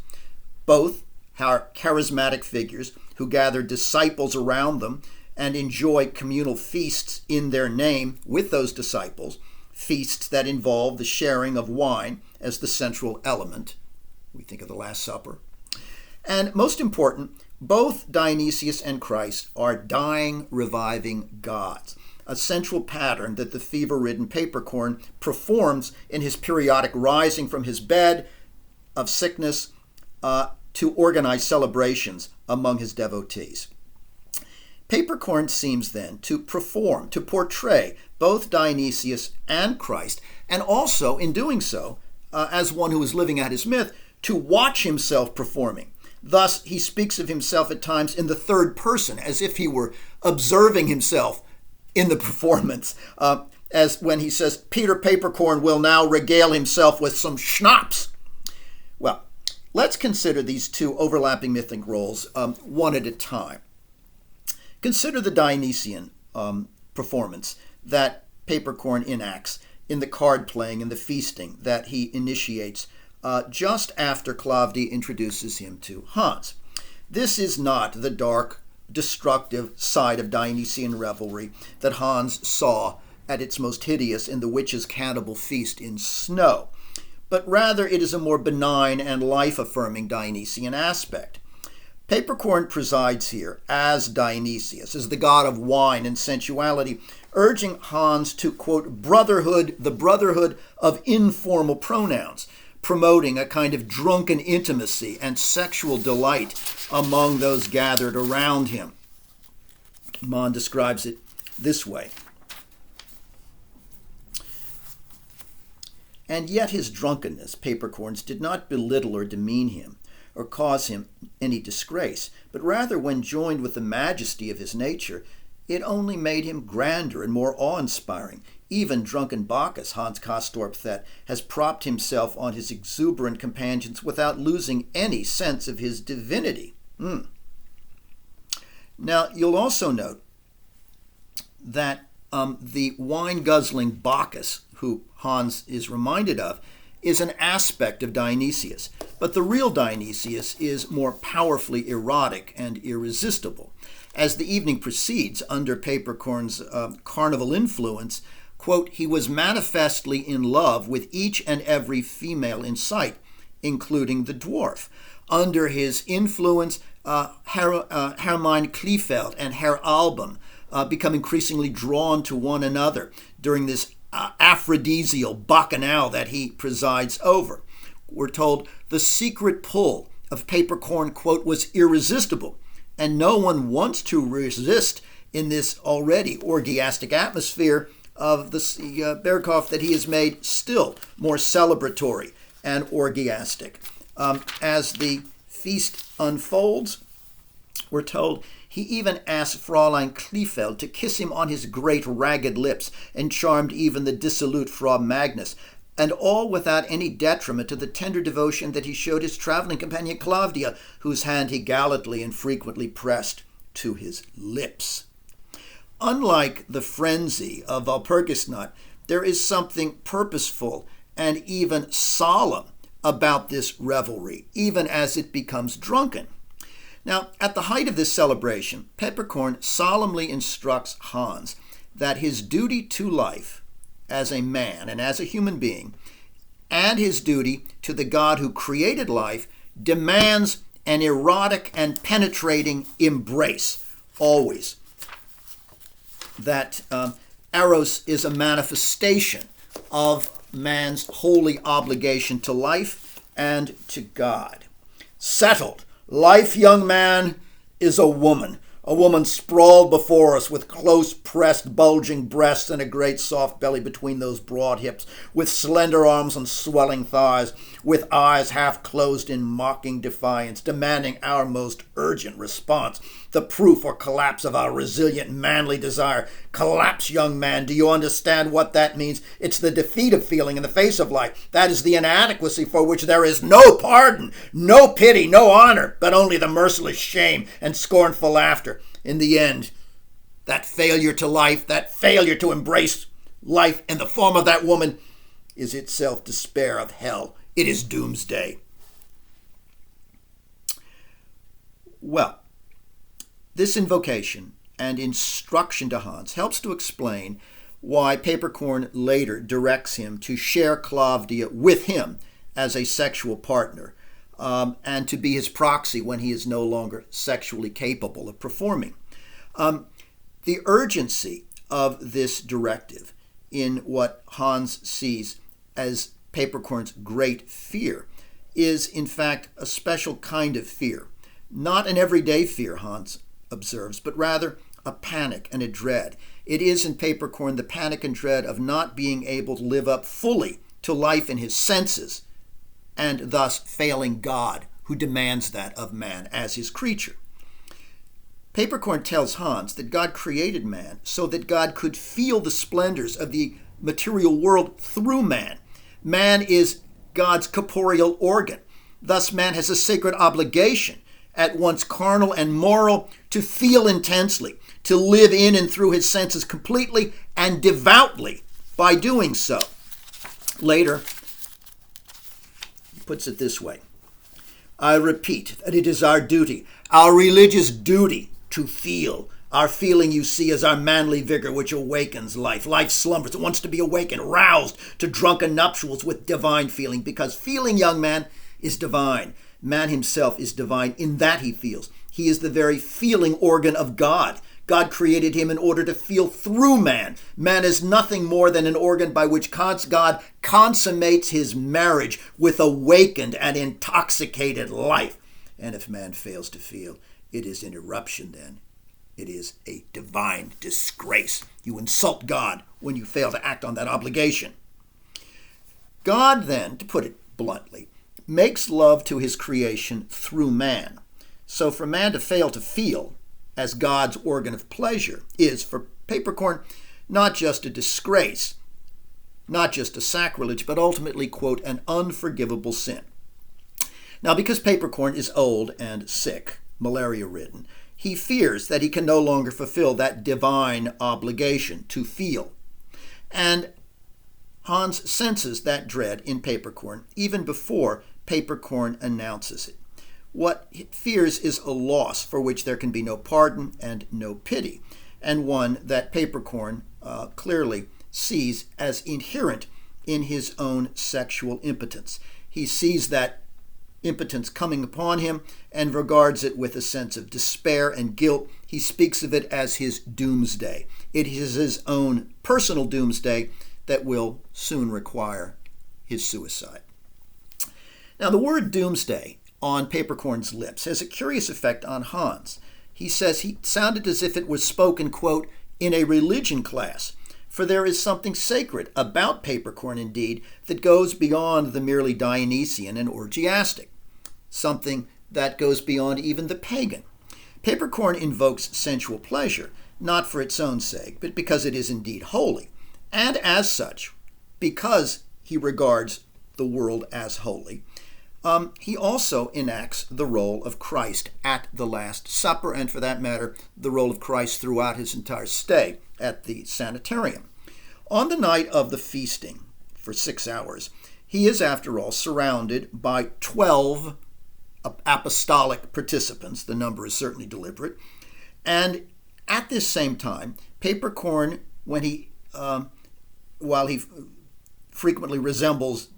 Both are charismatic figures who gather disciples around them and enjoy communal feasts in their name with those disciples, feasts that involve the sharing of wine as the central element. We think of the Last Supper. And most important, both Dionysius and Christ are dying, reviving gods, a central pattern that the fever-ridden Papercorn performs in his periodic rising from his bed of sickness to organize celebrations among his devotees. Papercorn seems then to perform, to portray both Dionysius and Christ, and also, in doing so, as one who is living out his myth, to watch himself performing. Thus, he speaks of himself at times in the third person, as if he were observing himself in the performance, as when he says, Peter Papercorn will now regale himself with some schnapps. Well, let's consider these two overlapping mythic roles one at a time. Consider the Dionysian performance that Papercorn enacts in the card playing and the feasting that he initiates just after Klavdia introduces him to Hans. This is not the dark, destructive side of Dionysian revelry that Hans saw at its most hideous in the witches' cannibal feast in Snow, but rather it is a more benign and life-affirming Dionysian aspect. Papercorn presides here as Dionysius, as the god of wine and sensuality, urging Hans to, quote, the brotherhood of informal pronouns, promoting a kind of drunken intimacy and sexual delight among those gathered around him. Mann describes it this way. And yet his drunkenness, Papercorn's, did not belittle or demean him, or cause him any disgrace, but rather, when joined with the majesty of his nature, It only made him grander and more awe-inspiring. Even drunken Bacchus, Hans Castorp Thet, has propped himself on his exuberant companions without losing any sense of his divinity. Now, you'll also note that the wine-guzzling Bacchus, who Hans is reminded of, is an aspect of Dionysius. But the real Dionysius is more powerfully erotic and irresistible. As the evening proceeds, under Papercorn's carnival influence, quote, he was manifestly in love with each and every female in sight, including the dwarf. Under his influence, Hermine Kleefeld and Herr Album become increasingly drawn to one another during this aphrodisial bacchanal that he presides over. We're told the secret pull of Papercorn, quote, was irresistible, and no one wants to resist in this already orgiastic atmosphere of the Berghoff that he has made still more celebratory and orgiastic. As the feast unfolds, we're told he even asked Fräulein Kleefeld to kiss him on his great ragged lips and charmed even the dissolute Frau Magnus, and all without any detriment to the tender devotion that he showed his traveling companion Claudia, whose hand he gallantly and frequently pressed to his lips. Unlike the frenzy of Walpurgisnacht, there is something purposeful and even solemn about this revelry, even as it becomes drunken. Now, at the height of this celebration, Peppercorn solemnly instructs Hans that his duty to life as a man and as a human being, and his duty to the God who created life, demands an erotic and penetrating embrace, always. That Eros is a manifestation of man's holy obligation to life and to God. Settled. Life, young man, is a woman sprawled before us with close-pressed, bulging breasts and a great soft belly between those broad hips, with slender arms and swelling thighs, with eyes half closed in mocking defiance, demanding our most urgent response, the proof or collapse of our resilient, manly desire. Collapse, young man. Do you understand what that means? It's the defeat of feeling in the face of life. That is the inadequacy for which there is no pardon, no pity, no honor, but only the merciless shame and scornful laughter. In the end, that failure to life, that failure to embrace life in the form of that woman, is itself despair of hell. It is doomsday. Well, this invocation and instruction to Hans helps to explain why Papercorn later directs him to share Claudia with him as a sexual partner, and to be his proxy when he is no longer sexually capable of performing. The urgency of this directive in what Hans sees as Papercorn's great fear is, in fact, a special kind of fear. Not an everyday fear, Hans observes, but rather a panic and a dread. It is in Papercorn the panic and dread of not being able to live up fully to life in his senses, and thus failing God, who demands that of man as his creature. Papercorn tells Hans that God created man so that God could feel the splendors of the material world through man. Man is God's corporeal organ. Thus, man has a sacred obligation, at once carnal and moral, to feel intensely, to live in and through his senses completely and devoutly by doing so. Later, he puts it this way: I repeat that it is our duty, our religious duty, to feel. Our feeling, you see, is our manly vigor which awakens life. Life slumbers. It wants to be awakened, roused to drunken nuptials with divine feeling, because feeling, young man, is divine. Man himself is divine in that he feels. He is the very feeling organ of God. God created him in order to feel through man. Man is nothing more than an organ by which God consummates his marriage with awakened and intoxicated life. And if man fails to feel, it is an eruption then. It is a divine disgrace. You insult God when you fail to act on that obligation. God then, to put it bluntly, makes love to his creation through man. So for man to fail to feel as God's organ of pleasure is for peppercorn not just a disgrace, not just a sacrilege, but ultimately, quote, an unforgivable sin. Now, because peppercorn is old and sick, malaria-ridden, he fears that he can no longer fulfill that divine obligation to feel. And Hans senses that dread in peppercorn even before peppercorn announces it. What he fears is a loss for which there can be no pardon and no pity, and one that peppercorn clearly sees as inherent in his own sexual impotence. He sees that impotence coming upon him and regards it with a sense of despair and guilt. He speaks of it as his doomsday. It is his own personal doomsday that will soon require his suicide. Now, the word doomsday on peppercorn's lips has a curious effect on Hans. He says he sounded as if it was spoken, quote, in a religion class. For there is something sacred about peppercorn, indeed, that goes beyond the merely Dionysian and orgiastic, something that goes beyond even the pagan. Peppercorn invokes sensual pleasure, not for its own sake, but because it is indeed holy. And as such, because he regards the world as holy, he also enacts the role of Christ at the Last Supper, and for that matter, the role of Christ throughout his entire stay at the sanitarium. On the night of the feasting, for 6 hours, he is, after all, surrounded by 12 apostolic participants. The number is certainly deliberate. And at this same time, peppercorn, while he frequently resembles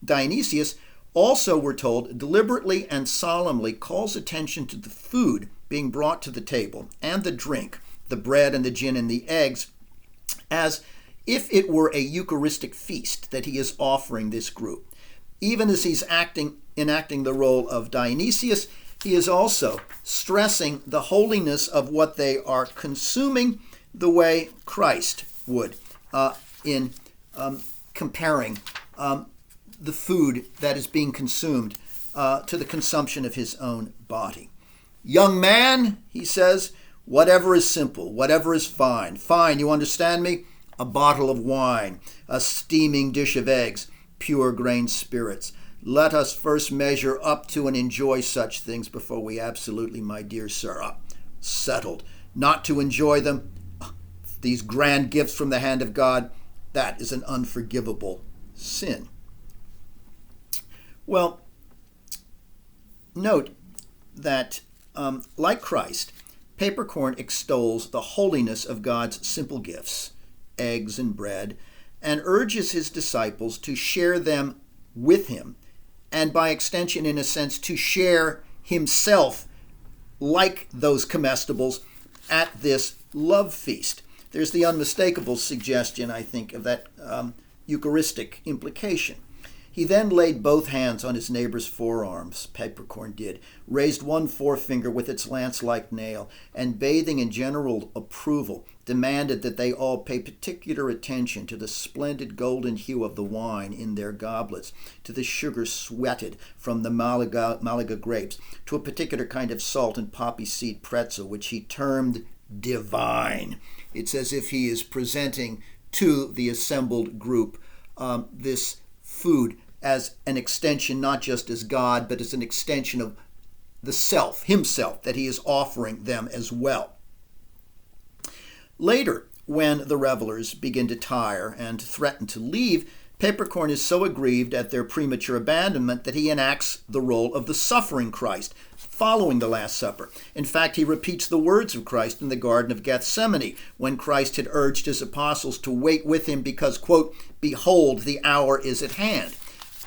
Dionysius, also, we're told, deliberately and solemnly calls attention to the food being brought to the table and the drink, the bread and the gin and the eggs, as if it were a Eucharistic feast that he is offering this group. Even as he's enacting the role of Dionysius, he is also stressing the holiness of what they are consuming the way Christ would in comparing the food that is being consumed to the consumption of his own body. Young man, he says, whatever is simple, whatever is fine, you understand me? A bottle of wine, a steaming dish of eggs, pure grain spirits. Let us first measure up to and enjoy such things before we absolutely, my dear sir, settled. Not to enjoy them, these grand gifts from the hand of God, that is an unforgivable sin. Well, note that, like Christ, peppercorn extols the holiness of God's simple gifts, eggs and bread, and urges his disciples to share them with him, and by extension, in a sense, to share himself like those comestibles at this love feast. There's the unmistakable suggestion, I think, of that Eucharistic implication. He then laid both hands on his neighbor's forearms, peppercorn did, raised one forefinger with its lance-like nail, and bathing in general approval, demanded that they all pay particular attention to the splendid golden hue of the wine in their goblets, to the sugar sweated from the Malaga grapes, to a particular kind of salt and poppy seed pretzel, which he termed divine. It's as if he is presenting to the assembled group this food as an extension, not just as God, but as an extension of the self, himself, that he is offering them as well. Later, when the revelers begin to tire and threaten to leave, peppercorn is so aggrieved at their premature abandonment that he enacts the role of the suffering Christ following the Last Supper. In fact, he repeats the words of Christ in the Garden of Gethsemane when Christ had urged his apostles to wait with him because, quote, behold, the hour is at hand.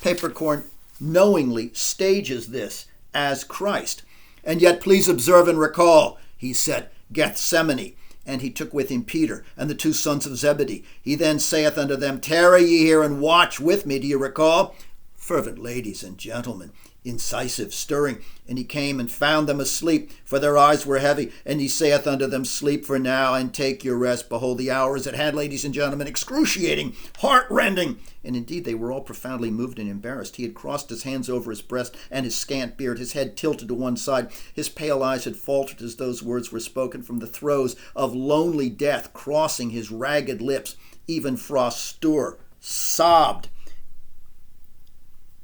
Peppercorn knowingly stages this as Christ. And yet, please observe and recall, he said, Gethsemane. And he took with him Peter and the 2 sons of Zebedee. He then saith unto them, tarry ye here and watch with me. Do you recall? Fervent ladies and gentlemen, incisive, stirring. And he came and found them asleep, for their eyes were heavy. And he saith unto them, Sleep for now, and take your rest. Behold, the hour is at hand, ladies and gentlemen, excruciating, heart-rending. And indeed they were all profoundly moved and embarrassed. He had crossed his hands over his breast and his scant beard, his head tilted to one side. His pale eyes had faltered as those words were spoken from the throes of lonely death, crossing his ragged lips. Even Frost Stewart sobbed.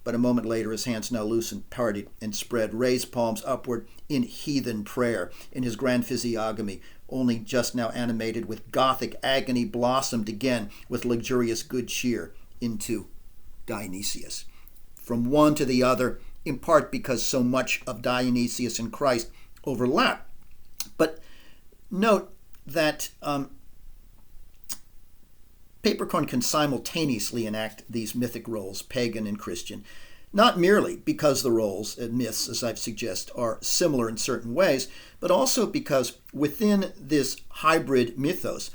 But a moment later, his hands now loosened, parted, and spread, raised palms upward in heathen prayer. In his grand physiognomy, only just now animated with Gothic agony, blossomed again with luxurious good cheer into Dionysius. From one to the other, in part because so much of Dionysius and Christ overlap. But note that Papercorn can simultaneously enact these mythic roles, pagan and Christian, not merely because the roles and myths, as I've suggested, are similar in certain ways, but also because within this hybrid mythos,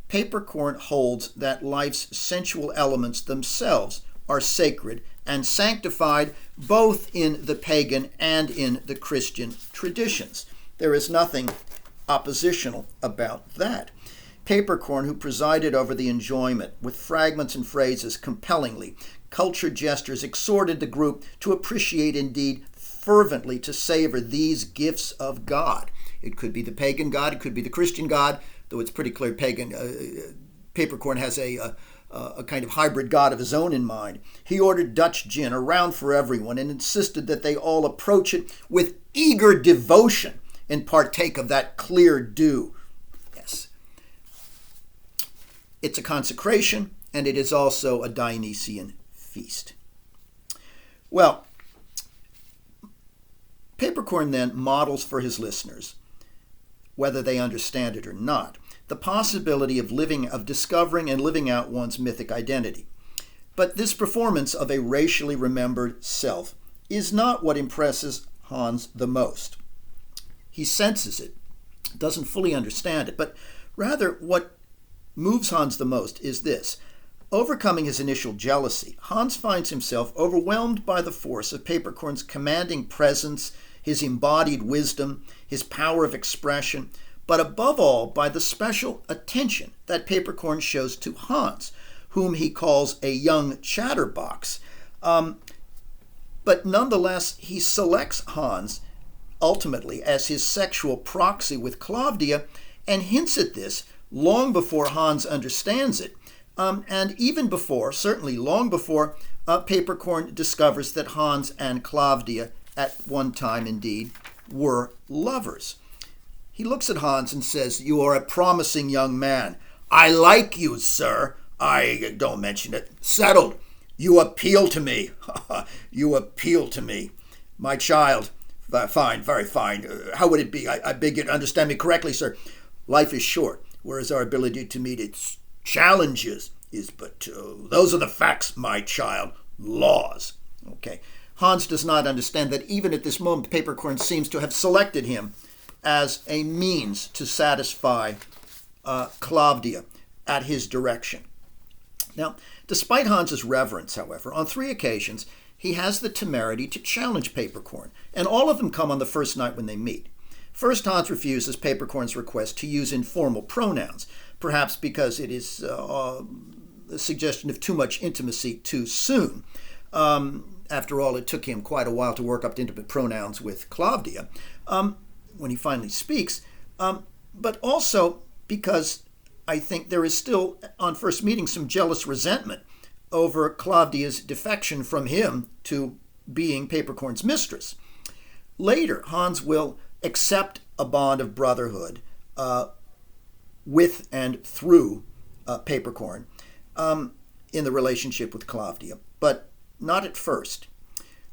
Papercorn holds that life's sensual elements themselves are sacred and sanctified both in the pagan and in the Christian traditions. There is nothing oppositional about that. Papercorn, who presided over the enjoyment with fragments and phrases compellingly, cultured gestures, exhorted the group to appreciate, indeed fervently to savor these gifts of God. It could be the pagan God, it could be the Christian God, though it's pretty clear Papercorn has a kind of hybrid God of his own in mind. He ordered Dutch gin around for everyone and insisted that they all approach it with eager devotion and partake of that clear dew. Yes. It's a consecration, and it is also a Dionysian feast. Well, Papercorn then models for his listeners, whether they understand it or not, the possibility of discovering and living out one's mythic identity. But this performance of a racially remembered self is not what impresses Hans the most. He senses it, doesn't fully understand it, but rather what moves Hans the most is this. Overcoming his initial jealousy, Hans finds himself overwhelmed by the force of Papercorn's commanding presence, his embodied wisdom, his power of expression, but above all by the special attention that Papercorn shows to Hans, whom he calls a young chatterbox. But nonetheless, he selects Hans ultimately as his sexual proxy with Claudia and hints at this long before Hans understands it, and even before, certainly long before, Papercorn discovers that Hans and Claudia at one time indeed were lovers. He looks at Hans and says, "You are a promising young man. I like you, sir. I don't mention it. Settled. You appeal to me. You appeal to me. My child, fine, very fine. How would it be? I beg you to understand me correctly, sir. Life is short, whereas our ability to meet its challenges is but, those are the facts, my child, laws." Okay. Hans does not understand that even at this moment, Papercorn seems to have selected him as a means to satisfy Claudia at his direction. Now, despite Hans's reverence, however, on 3 occasions, he has the temerity to challenge Papercorn, and all of them come on the first night when they meet. First, Hans refuses Papercorn's request to use informal pronouns, perhaps because it is a suggestion of too much intimacy too soon. After all, it took him quite a while to work up to intimate pronouns with Claudia when he finally speaks, but also because I think there is still, on first meeting, some jealous resentment over Claudia's defection from him to being Papercorn's mistress. Later, Hans will accept a bond of brotherhood with and through Papercorn in the relationship with Claudia, but not at first.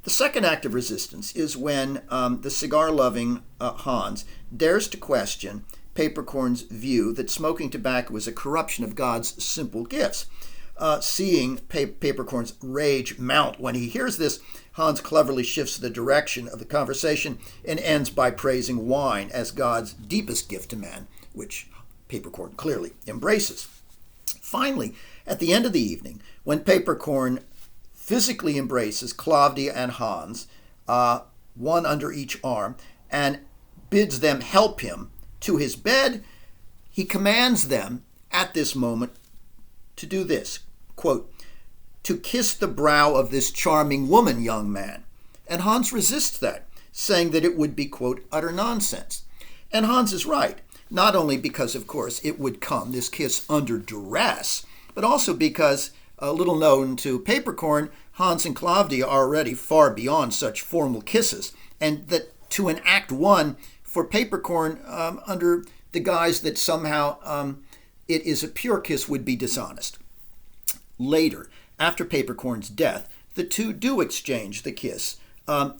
The second act of resistance is when the cigar-loving Hans dares to question Papercorn's view that smoking tobacco is a corruption of God's simple gifts. Seeing Papercorn's rage mount when he hears this, Hans cleverly shifts the direction of the conversation and ends by praising wine as God's deepest gift to man, which Papercorn clearly embraces. Finally, at the end of the evening, when Papercorn physically embraces Claudia and Hans, one under each arm, and bids them help him to his bed. He commands them at this moment to do this, quote, to kiss the brow of this charming woman, young man. And Hans resists that, saying that it would be, quote, utter nonsense. And Hans is right, not only because, of course, it would come, this kiss, under duress, but also because, a little known to Papercorn, Hans and Klavdia are already far beyond such formal kisses, and that to enact one for Papercorn under the guise that somehow it is a pure kiss would be dishonest. Later, after Papercorn's death, the two do exchange the kiss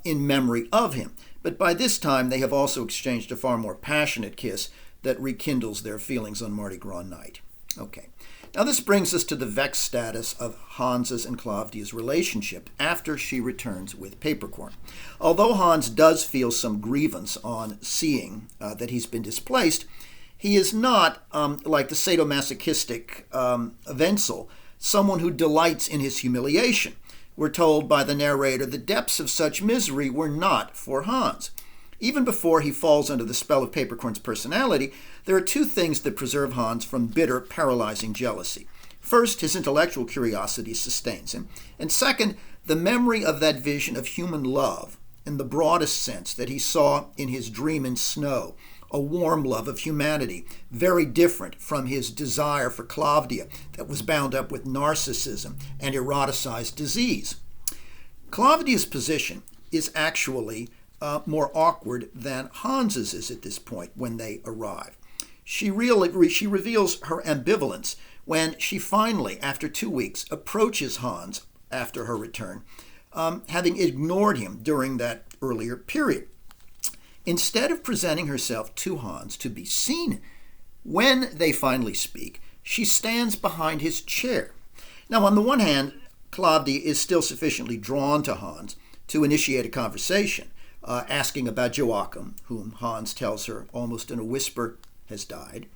in memory of him, but by this time they have also exchanged a far more passionate kiss that rekindles their feelings on Mardi Gras night. Okay. Now this brings us to the vexed status of Hans's and Klavdia's relationship after she returns with Papercorn. Although Hans does feel some grievance on seeing that he's been displaced, he is not, like the sadomasochistic Wenzel, someone who delights in his humiliation. We're told by the narrator the depths of such misery were not for Hans. Even before he falls under the spell of Papercorn's personality, there are two things that preserve Hans from bitter, paralyzing jealousy. First, his intellectual curiosity sustains him, and second, the memory of that vision of human love, in the broadest sense, that he saw in his dream in snow, a warm love of humanity, very different from his desire for Klavdia that was bound up with narcissism and eroticized disease. Klavdia's position is actually more awkward than Hans's is at this point when they arrive. She reveals her ambivalence when she finally, after 2 weeks, approaches Hans after her return, having ignored him during that earlier period. Instead of presenting herself to Hans to be seen, when they finally speak, she stands behind his chair. Now, on the one hand, Klavdia is still sufficiently drawn to Hans to initiate a conversation, asking about Joachim, whom Hans tells her almost in a whisper has died.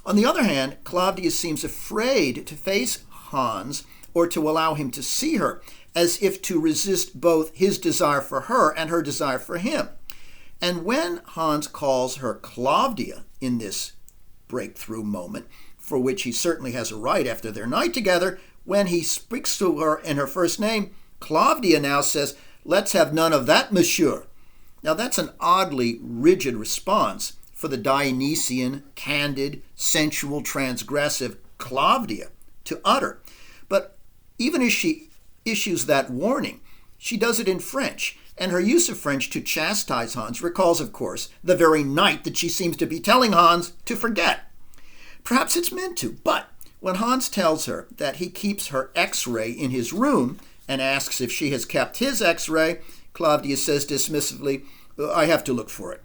On the other hand, Klavdia seems afraid to face Hans or to allow him to see her, as if to resist both his desire for her and her desire for him. And when Hans calls her Klavdia in this breakthrough moment, for which he certainly has a right after their night together, when he speaks to her in her first name, Klavdia now says, "Let's have none of that, monsieur." Now that's an oddly rigid response for the Dionysian, candid, sensual, transgressive Klavdia to utter. But even as she issues that warning, she does it in French, and her use of French to chastise Hans recalls, of course, the very night that she seems to be telling Hans to forget. Perhaps it's meant to, but when Hans tells her that he keeps her X-ray in his room and asks if she has kept his X-ray, Klavdia says dismissively, "I have to look for it."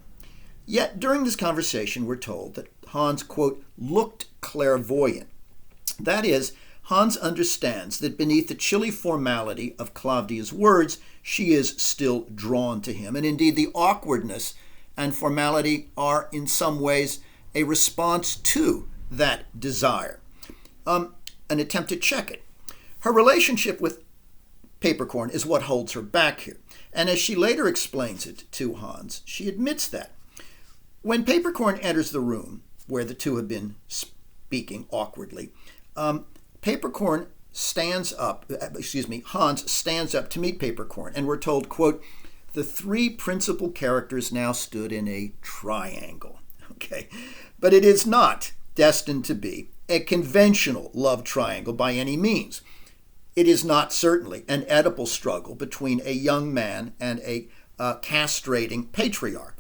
Yet during this conversation, we're told that Hans, quote, looked clairvoyant. That is, Hans understands that beneath the chilly formality of Klavdia's words, she is still drawn to him. And indeed, the awkwardness and formality are in some ways a response to that desire, an attempt to check it. Her relationship with Papercorn is what holds her back here. And as she later explains it to Hans, she admits that. When Papercorn enters the room where the two have been speaking awkwardly, Hans stands up to meet Papercorn, and we're told, quote, "The three principal characters now stood in a triangle." Okay, but it is not destined to be a conventional love triangle by any means. It is not certainly an Oedipal struggle between a young man and a castrating patriarch,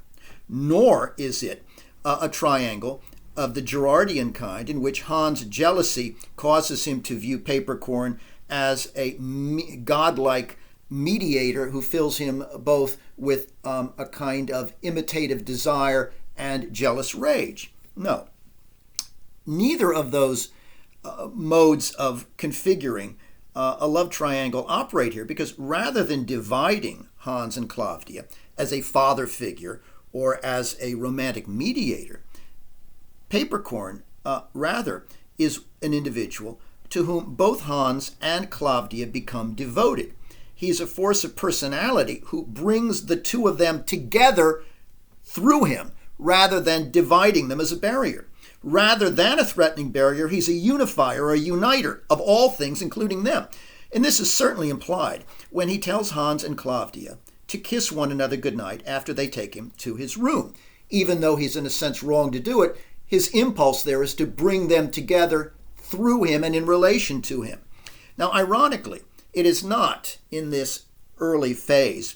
nor is it a triangle of the Gerardian kind in which Hans' jealousy causes him to view Papercorn as a godlike mediator who fills him both with a kind of imitative desire and jealous rage. No. Neither of those modes of configuring a love triangle operate here, because rather than dividing Hans and Klavdia as a father figure or as a romantic mediator, Papercorn rather is an individual to whom both Hans and Klavdia become devoted. He's a force of personality who brings the two of them together through him rather than dividing them as a barrier. Rather than a threatening barrier, he's a unifier or a uniter of all things, including them. And this is certainly implied when he tells Hans and Klavdia to kiss one another goodnight after they take him to his room. Even though he's in a sense wrong to do it, his impulse there is to bring them together through him and in relation to him. Now, ironically, it is not in this early phase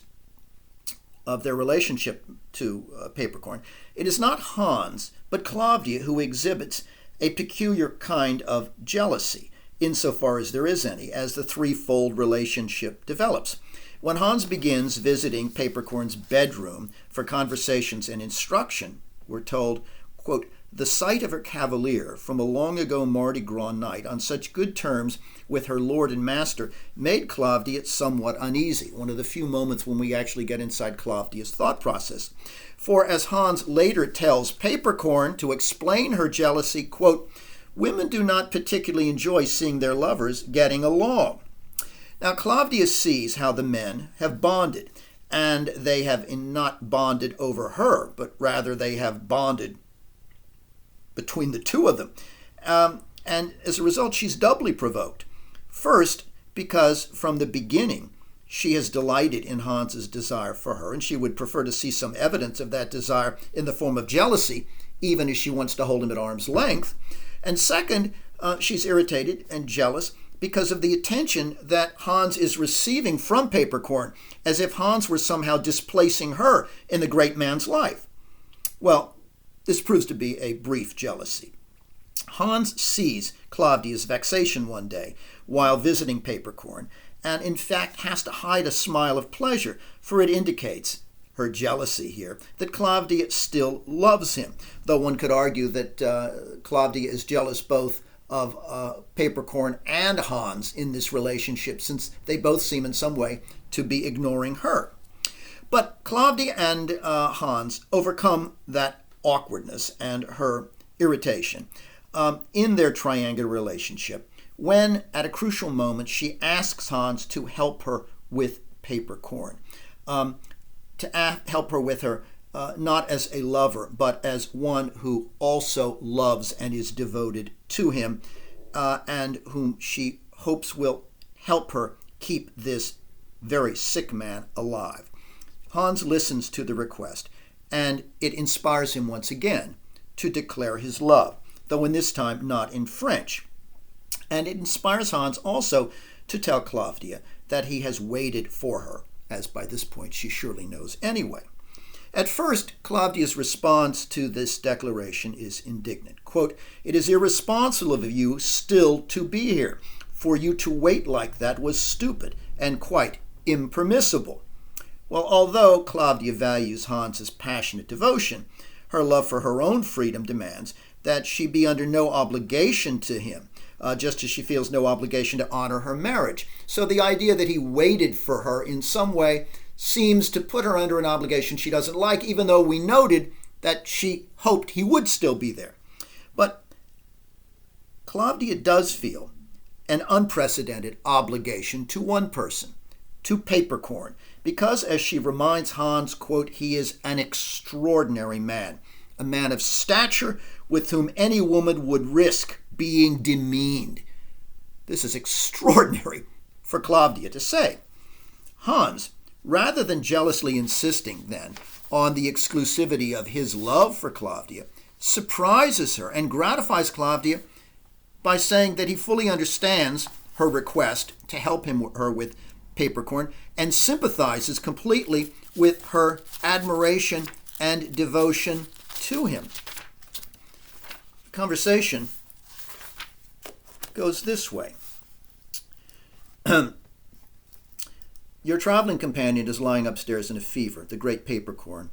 of their relationship to Papercorn, it is not Hans, but Klavdia who exhibits a peculiar kind of jealousy, insofar as there is any, as the threefold relationship develops. When Hans begins visiting Papercorn's bedroom for conversations and instruction, we're told, quote, "The sight of her cavalier from a long ago Mardi Gras night on such good terms with her lord and master made Klavdia somewhat uneasy." One of the few moments when we actually get inside Klavdia's thought process. For as Hans later tells Papercorn to explain her jealousy, quote, "Women do not particularly enjoy seeing their lovers getting along." Now, Klavdia sees how the men have bonded, and they have not bonded over her, but rather they have bonded between the two of them. And as a result, she's doubly provoked. First, because from the beginning, she has delighted in Hans's desire for her, and she would prefer to see some evidence of that desire in the form of jealousy, even as she wants to hold him at arm's length. And second, she's irritated and jealous because of the attention that Hans is receiving from Papercorn, as if Hans were somehow displacing her in the great man's life. Well, this proves to be a brief jealousy. Hans sees Klavdia's vexation one day while visiting Papercorn, and in fact has to hide a smile of pleasure, for it indicates her jealousy here, that Klavdia still loves him, though one could argue that Klavdia is jealous both of Papercorn and Hans in this relationship, since they both seem in some way to be ignoring her. But Klavdia and Hans overcome that awkwardness and her irritation in their triangular relationship when, at a crucial moment, she asks Hans to help her with Papercorn, help her with her not as a lover, but as one who also loves and is devoted to him, and whom she hopes will help her keep this very sick man alive. Hans listens to the request, and it inspires him once again to declare his love, though in this time not in French. And it inspires Hans also to tell Klavdia that he has waited for her, as by this point she surely knows anyway. At first, Klavdia's response to this declaration is indignant. Quote, "It is irresponsible of you still to be here. For you to wait like that was stupid and quite impermissible." Well, although Klavdia values Hans's passionate devotion, her love for her own freedom demands that she be under no obligation to him, just as she feels no obligation to honor her marriage. So the idea that he waited for her in some way seems to put her under an obligation she doesn't like, even though we noted that she hoped he would still be there. But Klavdia does feel an unprecedented obligation to one person, to Papercorn, because, as she reminds Hans, quote, "He is an extraordinary man, a man of stature with whom any woman would risk being demeaned." This is extraordinary for Klavdia to say. Hans, rather than jealously insisting, then, on the exclusivity of his love for Klavdia, surprises her and gratifies Klavdia by saying that he fully understands her request to help her with Papercorn and sympathizes completely with her admiration and devotion to him. The conversation goes this way. "Your traveling companion is lying upstairs in a fever, the great Papercorn,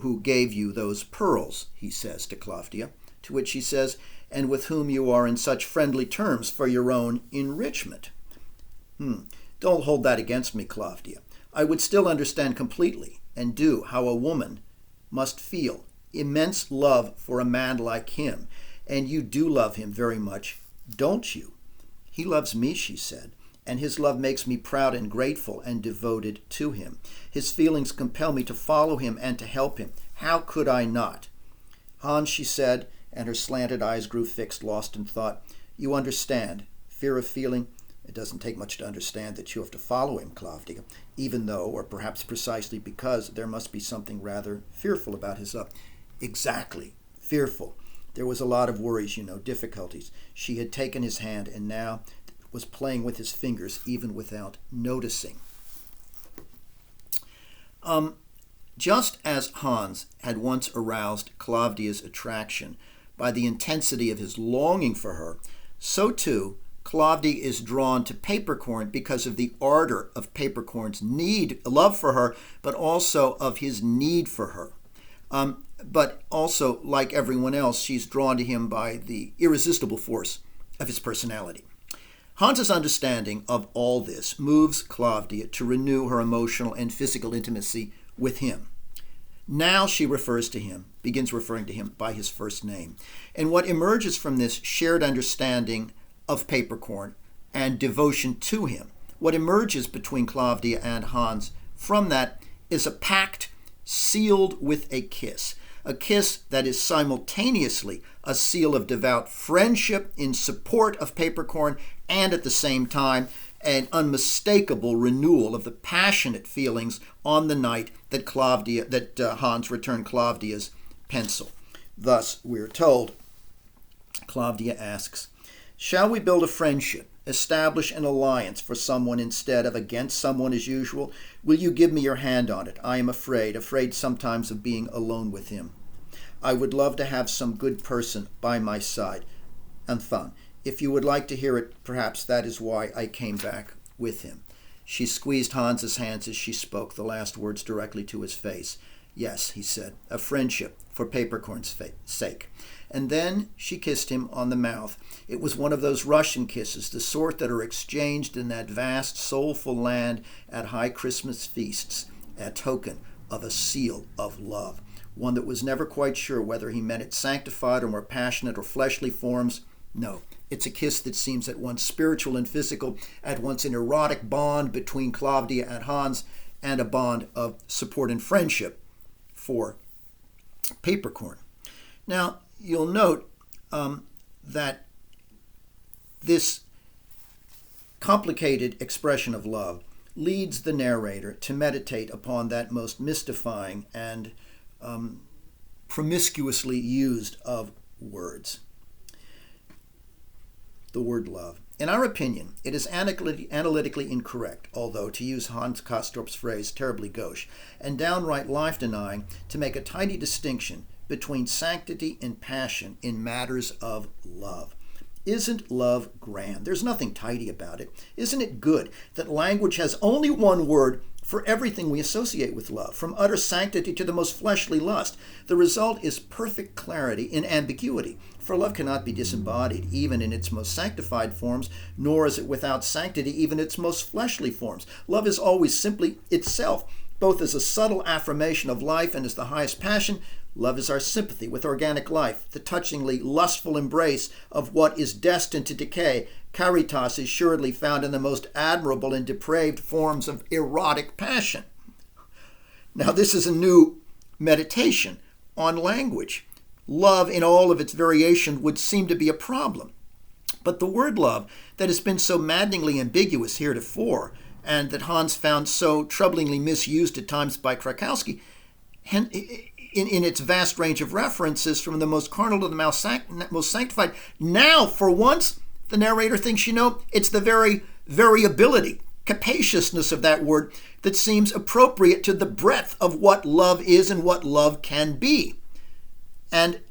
who gave you those pearls," he says to Klavdia, to which she says, "and with whom you are in such friendly terms for your own enrichment." Don't hold that against me, Klavdia. I would still understand completely, and do, how a woman must feel immense love for a man like him, and you do love him very much, don't you? "He loves me," she said, and his love makes me proud and grateful and devoted to him. His feelings compel me to follow him and to help him. How could I not? Hans, she said, and her slanted eyes grew fixed, lost in thought. You understand. Fear of feeling. It doesn't take much to understand that you have to follow him, Claudia, even though, or perhaps precisely because, there must be something rather fearful about his love. Exactly. Fearful. There was a lot of worries, difficulties. She had taken his hand and now was playing with his fingers even without noticing. Just as Hans had once aroused Claudia's attraction by the intensity of his longing for her, so too Claudia is drawn to Papercorn because of the ardor of Papercorn's love for her, but also of his need for her. But also, like everyone else, she's drawn to him by the irresistible force of his personality. Hans's understanding of all this moves Claudia to renew her emotional and physical intimacy with him. Now she begins referring to him by his first name. And what emerges from this shared understanding of Papercorn and devotion to him, what emerges between Claudia and Hans from that is a pact sealed with a kiss that is simultaneously a seal of devout friendship in support of Papercorn and at the same time an unmistakable renewal of the passionate feelings on the night that Hans returned Claudia's pencil. Thus, we're told, Claudia asks, shall we build a friendship, establish an alliance for someone instead of against someone as usual? Will you give me your hand on it? I am afraid sometimes of being alone with him. I would love to have some good person by my side. Enfin, if you would like to hear it, perhaps that is why I came back with him. She squeezed Hans's hands as she spoke, the last words directly to his face. Yes, he said, a friendship for Papercorn's sake. And then she kissed him on the mouth. It was one of those Russian kisses, the sort that are exchanged in that vast, soulful land at high Christmas feasts, a token of a seal of love, one that was never quite sure whether he meant it sanctified or more passionate or fleshly forms. No, it's a kiss that seems at once spiritual and physical, at once an erotic bond between Claudia and Hans, and a bond of support and friendship for Papercorn. Now, you'll note that this complicated expression of love leads the narrator to meditate upon that most mystifying and promiscuously used of words, the word love. In our opinion, it is analytically incorrect, although, to use Hans Castorp's phrase, terribly gauche, and downright life-denying, to make a tidy distinction between sanctity and passion in matters of love. Isn't love grand? There's nothing tidy about it. Isn't it good that language has only one word for everything we associate with love, from utter sanctity to the most fleshly lust? The result is perfect clarity in ambiguity, for love cannot be disembodied even in its most sanctified forms, nor is it without sanctity even in its most fleshly forms. Love is always simply itself, both as a subtle affirmation of life and as the highest passion. Love is our sympathy with organic life, the touchingly lustful embrace of what is destined to decay. Caritas is assuredly found in the most admirable and depraved forms of erotic passion. Now, this is a new meditation on language. Love in all of its variation would seem to be a problem. But the word love that has been so maddeningly ambiguous heretofore, and that Hans found so troublingly misused at times by Krakowski, in its vast range of references from the most carnal to the most sanctified. Now, for once, the narrator thinks, it's the very variability, capaciousness of that word that seems appropriate to the breadth of what love is and what love can be. And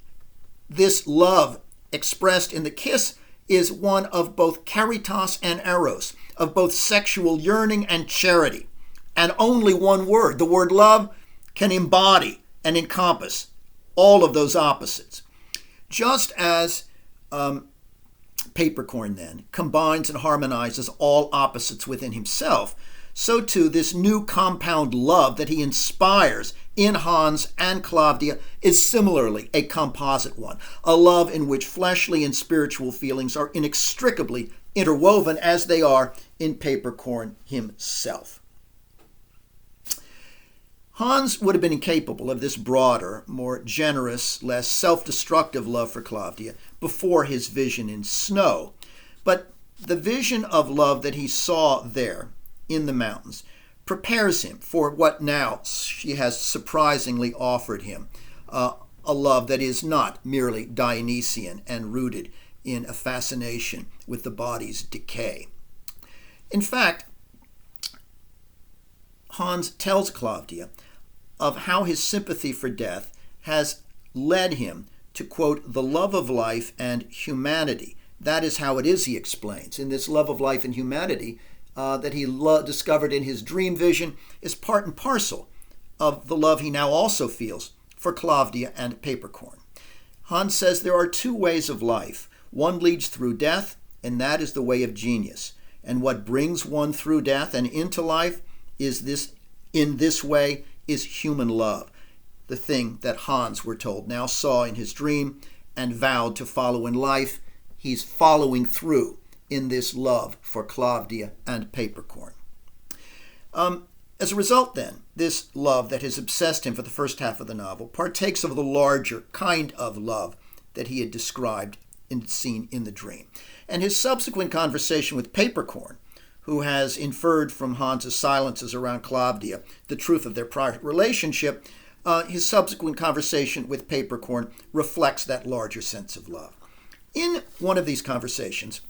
this love expressed in the kiss is one of both caritas and eros, of both sexual yearning and charity. And only one word, the word love, can embody and encompass all of those opposites. Just as Papercorn then combines and harmonizes all opposites within himself, so too this new compound love that he inspires in Hans and Claudia is similarly a composite one, a love in which fleshly and spiritual feelings are inextricably interwoven as they are in Papercorn himself. Hans would have been incapable of this broader, more generous, less self-destructive love for Claudia before his vision in Snow. But the vision of love that he saw there in the mountains prepares him for what now she has surprisingly offered him, a love that is not merely Dionysian and rooted in a fascination with the body's decay. In fact, Hans tells Claudia of how his sympathy for death has led him to, quote, the love of life and humanity. That is how it is, he explains. In this love of life and humanity that he discovered in his dream vision is part and parcel of the love he now also feels for Claudia and Papercorn. Hans says there are two ways of life. One leads through death, and that is the way of genius. And what brings one through death and into life is in this way is human love, the thing that Hans, we're told, now saw in his dream and vowed to follow in life. He's following through in this love for Claudia and Papercorn. As a result, then, this love that has obsessed him for the first half of the novel partakes of the larger kind of love that he had described and seen in the dream. And his subsequent conversation with Papercorn, who has inferred from Hans's silences around Claudia the truth of their prior relationship, his subsequent conversation with Papercorn reflects that larger sense of love. In one of these conversations,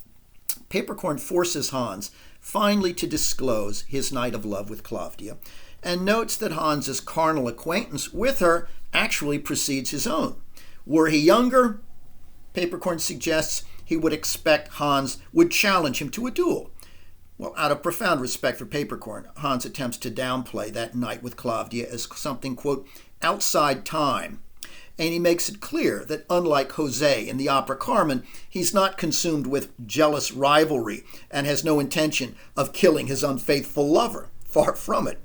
Papercorn forces Hans finally to disclose his night of love with Claudia, and notes that Hans's carnal acquaintance with her actually precedes his own. Were he younger, Papercorn suggests he would expect Hans would challenge him to a duel. Well, out of profound respect for Papercorn, Hans attempts to downplay that night with Claudia as something, quote, outside time. And he makes it clear that unlike Jose in the opera Carmen, he's not consumed with jealous rivalry and has no intention of killing his unfaithful lover. Far from it.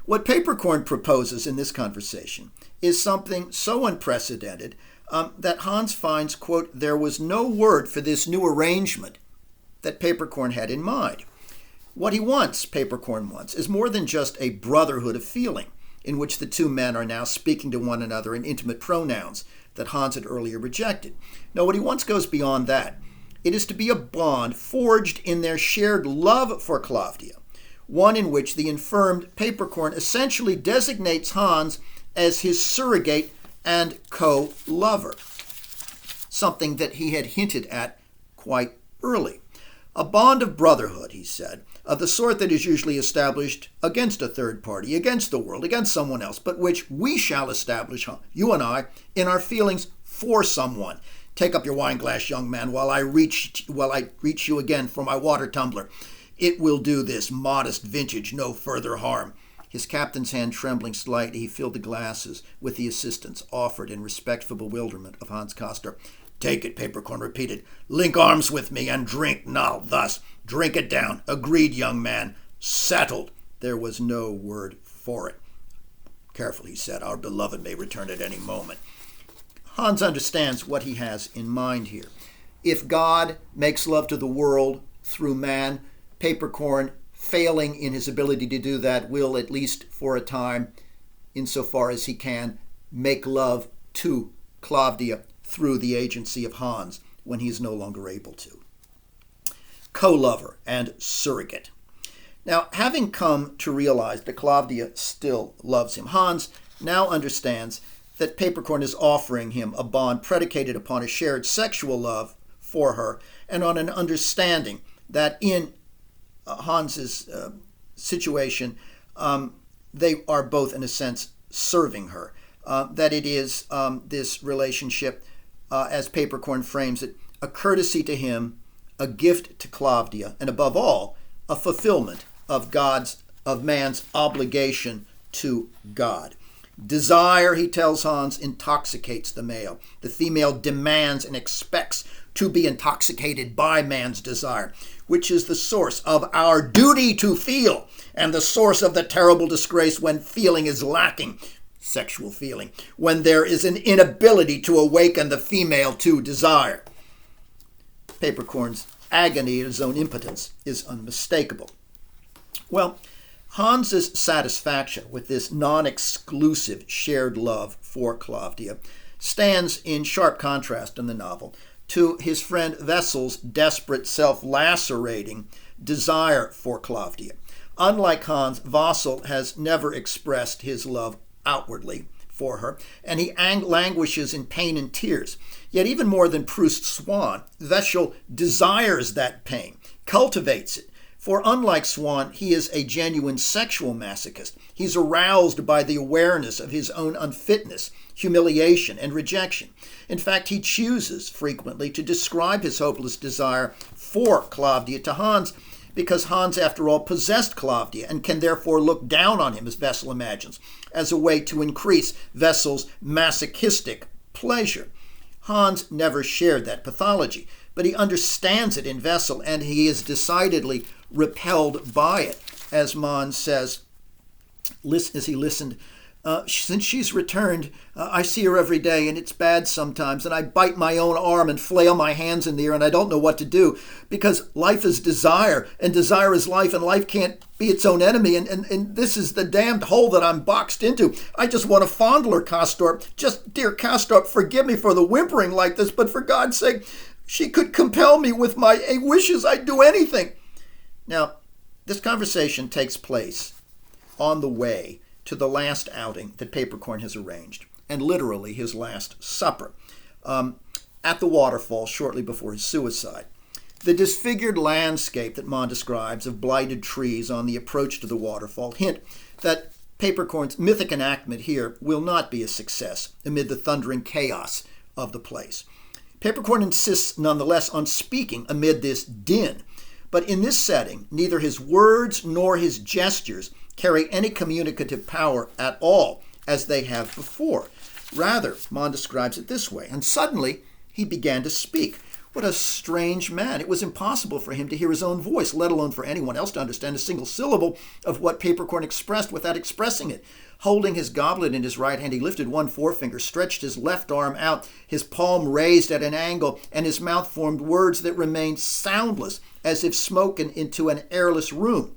What Papercorn proposes in this conversation is something so unprecedented that Hans finds, quote, there was no word for this new arrangement that Papercorn had in mind. What he wants, Papercorn wants, is more than just a brotherhood of feeling in which the two men are now speaking to one another in intimate pronouns that Hans had earlier rejected. No, what he wants goes beyond that. It is to be a bond forged in their shared love for Claudia, one in which the infirmed Papercorn essentially designates Hans as his surrogate and co-lover, something that he had hinted at quite early. A bond of brotherhood, he said, of the sort that is usually established against a third party, against the world, against someone else, but which we shall establish, you and I, in our feelings for someone. Take up your wine glass, young man, while I reach you again for my water tumbler. It will do this modest vintage no further harm. His captain's hand trembling slightly, he filled the glasses with the assistance offered in respectful bewilderment of Hans Koster. Take it, Papercorn repeated. Link arms with me and drink now thus. Drink it down. Agreed, young man. Settled. There was no word for it. Careful, he said. Our beloved may return at any moment. Hans understands what he has in mind here. If God makes love to the world through man, Papercorn, failing in his ability to do that, will, at least for a time, insofar as he can, make love to Claudia through the agency of Hans when he is no longer able to. Co-lover and surrogate. Now, having come to realize that Claudia still loves him, Hans now understands that Papercorn is offering him a bond predicated upon a shared sexual love for her and on an understanding that in Hans's situation, they are both, in a sense, serving her. That it is this relationship, as Papercorn frames it, a courtesy to him, a gift to Claudia, and above all, a fulfillment of man's obligation to God. Desire, he tells Hans, intoxicates the male. The female demands and expects to be intoxicated by man's desire, which is the source of our duty to feel and the source of the terrible disgrace when feeling is lacking, sexual feeling, when there is an inability to awaken the female to desire. Papercorn's agony at his own impotence is unmistakable. Well, Hans's satisfaction with this non-exclusive shared love for Klavdia stands in sharp contrast in the novel to his friend Wessel's desperate, self-lacerating desire for Klavdia. Unlike Hans, Wessel has never expressed his love outwardly for her, and he languishes in pain and tears. Yet even more than Proust's Swann, Wessel desires that pain, cultivates it. For unlike Swann, he is a genuine sexual masochist. He's aroused by the awareness of his own unfitness, humiliation, and rejection. In fact, he chooses frequently to describe his hopeless desire for Klavdia to Hans, because Hans, after all, possessed Klavdia and can therefore look down on him, as Wessel imagines, as a way to increase Wessel's masochistic pleasure. Hans never shared that pathology, but he understands it in Wessel, and he is decidedly repelled by it. As Mons says, as he listened, since she's returned, I see her every day, and it's bad sometimes, and I bite my own arm and flail my hands in the air, and I don't know what to do, because life is desire, and desire is life, and life can't be its own enemy, and this is the damned hole that I'm boxed into. I just want to fondle her, Castor. Just, dear Castor, forgive me for the whimpering like this, but for God's sake, she could compel me with my wishes. I'd do anything. Now, this conversation takes place on the way to the last outing that Papercorn has arranged, and literally his last supper, at the waterfall shortly before his suicide. The disfigured landscape that Mon describes of blighted trees on the approach to the waterfall hint that Papercorn's mythic enactment here will not be a success amid the thundering chaos of the place. Papercorn insists nonetheless on speaking amid this din, but in this setting, neither his words nor his gestures carry any communicative power at all, as they have before. Rather, Mon describes it this way, and suddenly he began to speak. What a strange man. It was impossible for him to hear his own voice, let alone for anyone else to understand a single syllable of what Papercorn expressed without expressing it. Holding his goblet in his right hand, he lifted one forefinger, stretched his left arm out, his palm raised at an angle, and his mouth formed words that remained soundless, as if spoken into an airless room.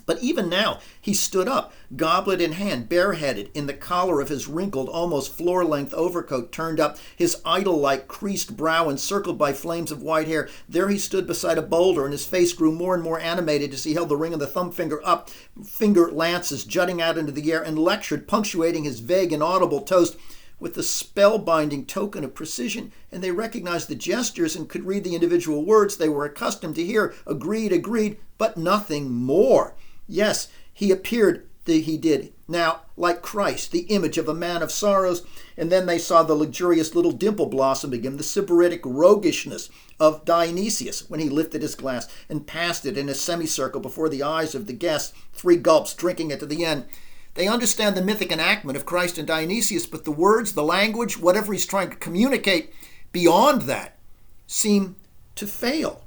But even now, he stood up, goblet in hand, bareheaded, in the collar of his wrinkled, almost floor-length overcoat turned up, his idol-like creased brow encircled by flames of white hair. There he stood beside a boulder, and his face grew more and more animated as he held the ring of the thumb finger up, finger lances jutting out into the air, and lectured, punctuating his vague, inaudible toast with the spellbinding token of precision, and they recognized the gestures and could read the individual words they were accustomed to hear. Agreed, but nothing more. Yes, he appeared, he did, now like Christ, the image of a man of sorrows, and then they saw the luxurious little dimple blossoming him, the sybaritic roguishness of Dionysius when he lifted his glass and passed it in a semicircle before the eyes of the guests, 3 gulps, drinking it to the end. They understand the mythic enactment of Christ and Dionysius, but the words, the language, whatever he's trying to communicate beyond that seem to fail.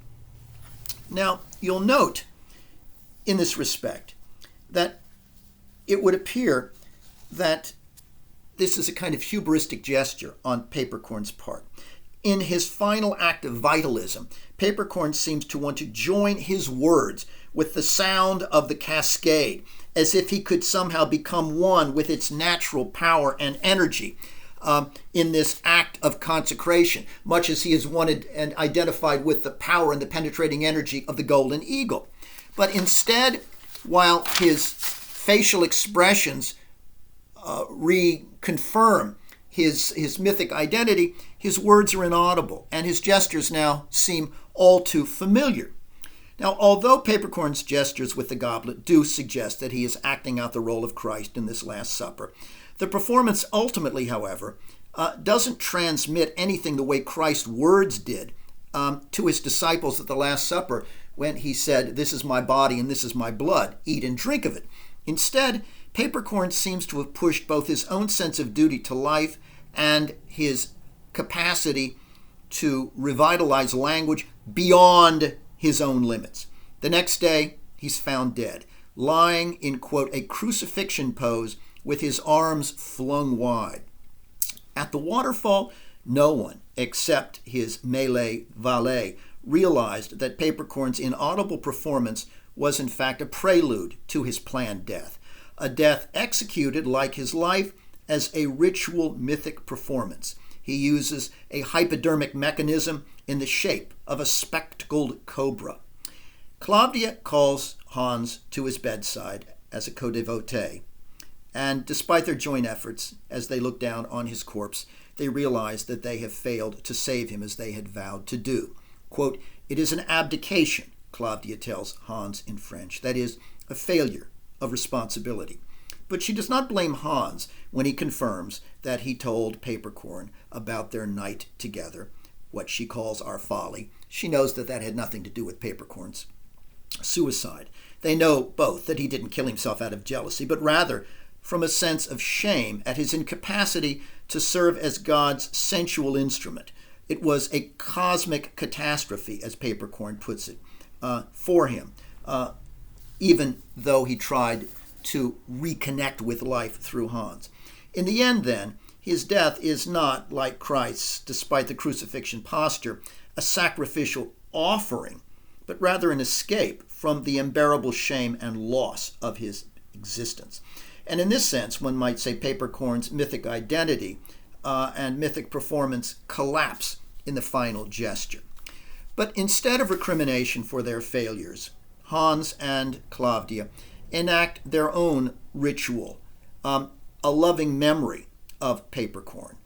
Now, you'll note in this respect that it would appear that this is a kind of hubristic gesture on Papercorn's part. In his final act of vitalism, Papercorn seems to want to join his words with the sound of the cascade, as if he could somehow become one with its natural power and energy in this act of consecration, much as he has wanted and identified with the power and the penetrating energy of the golden eagle. But instead, while his facial expressions reconfirm his mythic identity, his words are inaudible, and his gestures now seem all too familiar. Now, although Papercorn's gestures with the goblet do suggest that he is acting out the role of Christ in this Last Supper, the performance ultimately, however, doesn't transmit anything the way Christ's words did to his disciples at the Last Supper when he said, "This is my body and this is my blood, eat and drink of it." Instead, Papercorn seems to have pushed both his own sense of duty to life and his capacity to revitalize language beyond his own limits. The next day, he's found dead, lying in, quote, a crucifixion pose with his arms flung wide. At the waterfall, no one except his Malay valet realized that Papercorn's inaudible performance was in fact a prelude to his planned death, a death executed like his life as a ritual mythic performance. He uses a hypodermic mechanism in the shape of a spectacled cobra. Claudia calls Hans to his bedside as a co-devotee, and despite their joint efforts, as they look down on his corpse, they realize that they have failed to save him as they had vowed to do. Quote, "It is an abdication," Claudia tells Hans in French, that is, a failure of responsibility. But she does not blame Hans when he confirms that he told Papercorn about their night together, what she calls our folly. She knows that that had nothing to do with Papercorn's suicide. They know both that he didn't kill himself out of jealousy, but rather from a sense of shame at his incapacity to serve as God's sensual instrument. It was a cosmic catastrophe, as Papercorn puts it, for him, even though he tried to reconnect with life through Hans. In the end, then, his death is not, like Christ's, despite the crucifixion posture, a sacrificial offering, but rather an escape from the unbearable shame and loss of his existence. And in this sense, one might say Papercorn's mythic identity and mythic performance collapse in the final gesture. But instead of recrimination for their failures, Hans and Claudia enact their own ritual, a loving memory of Papercorn.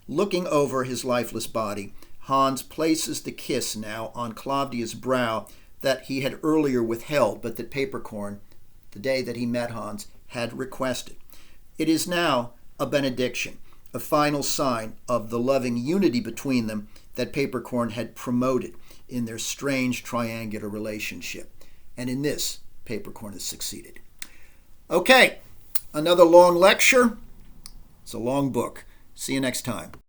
Looking over his lifeless body, Hans places the kiss now on Claudia's brow that he had earlier withheld, but that Papercorn, the day that he met Hans, had requested. It is now a benediction, a final sign of the loving unity between them that Papercorn had promoted in their strange triangular relationship. And in this, Papercorn has succeeded. Okay, another long lecture. It's a long book. See you next time.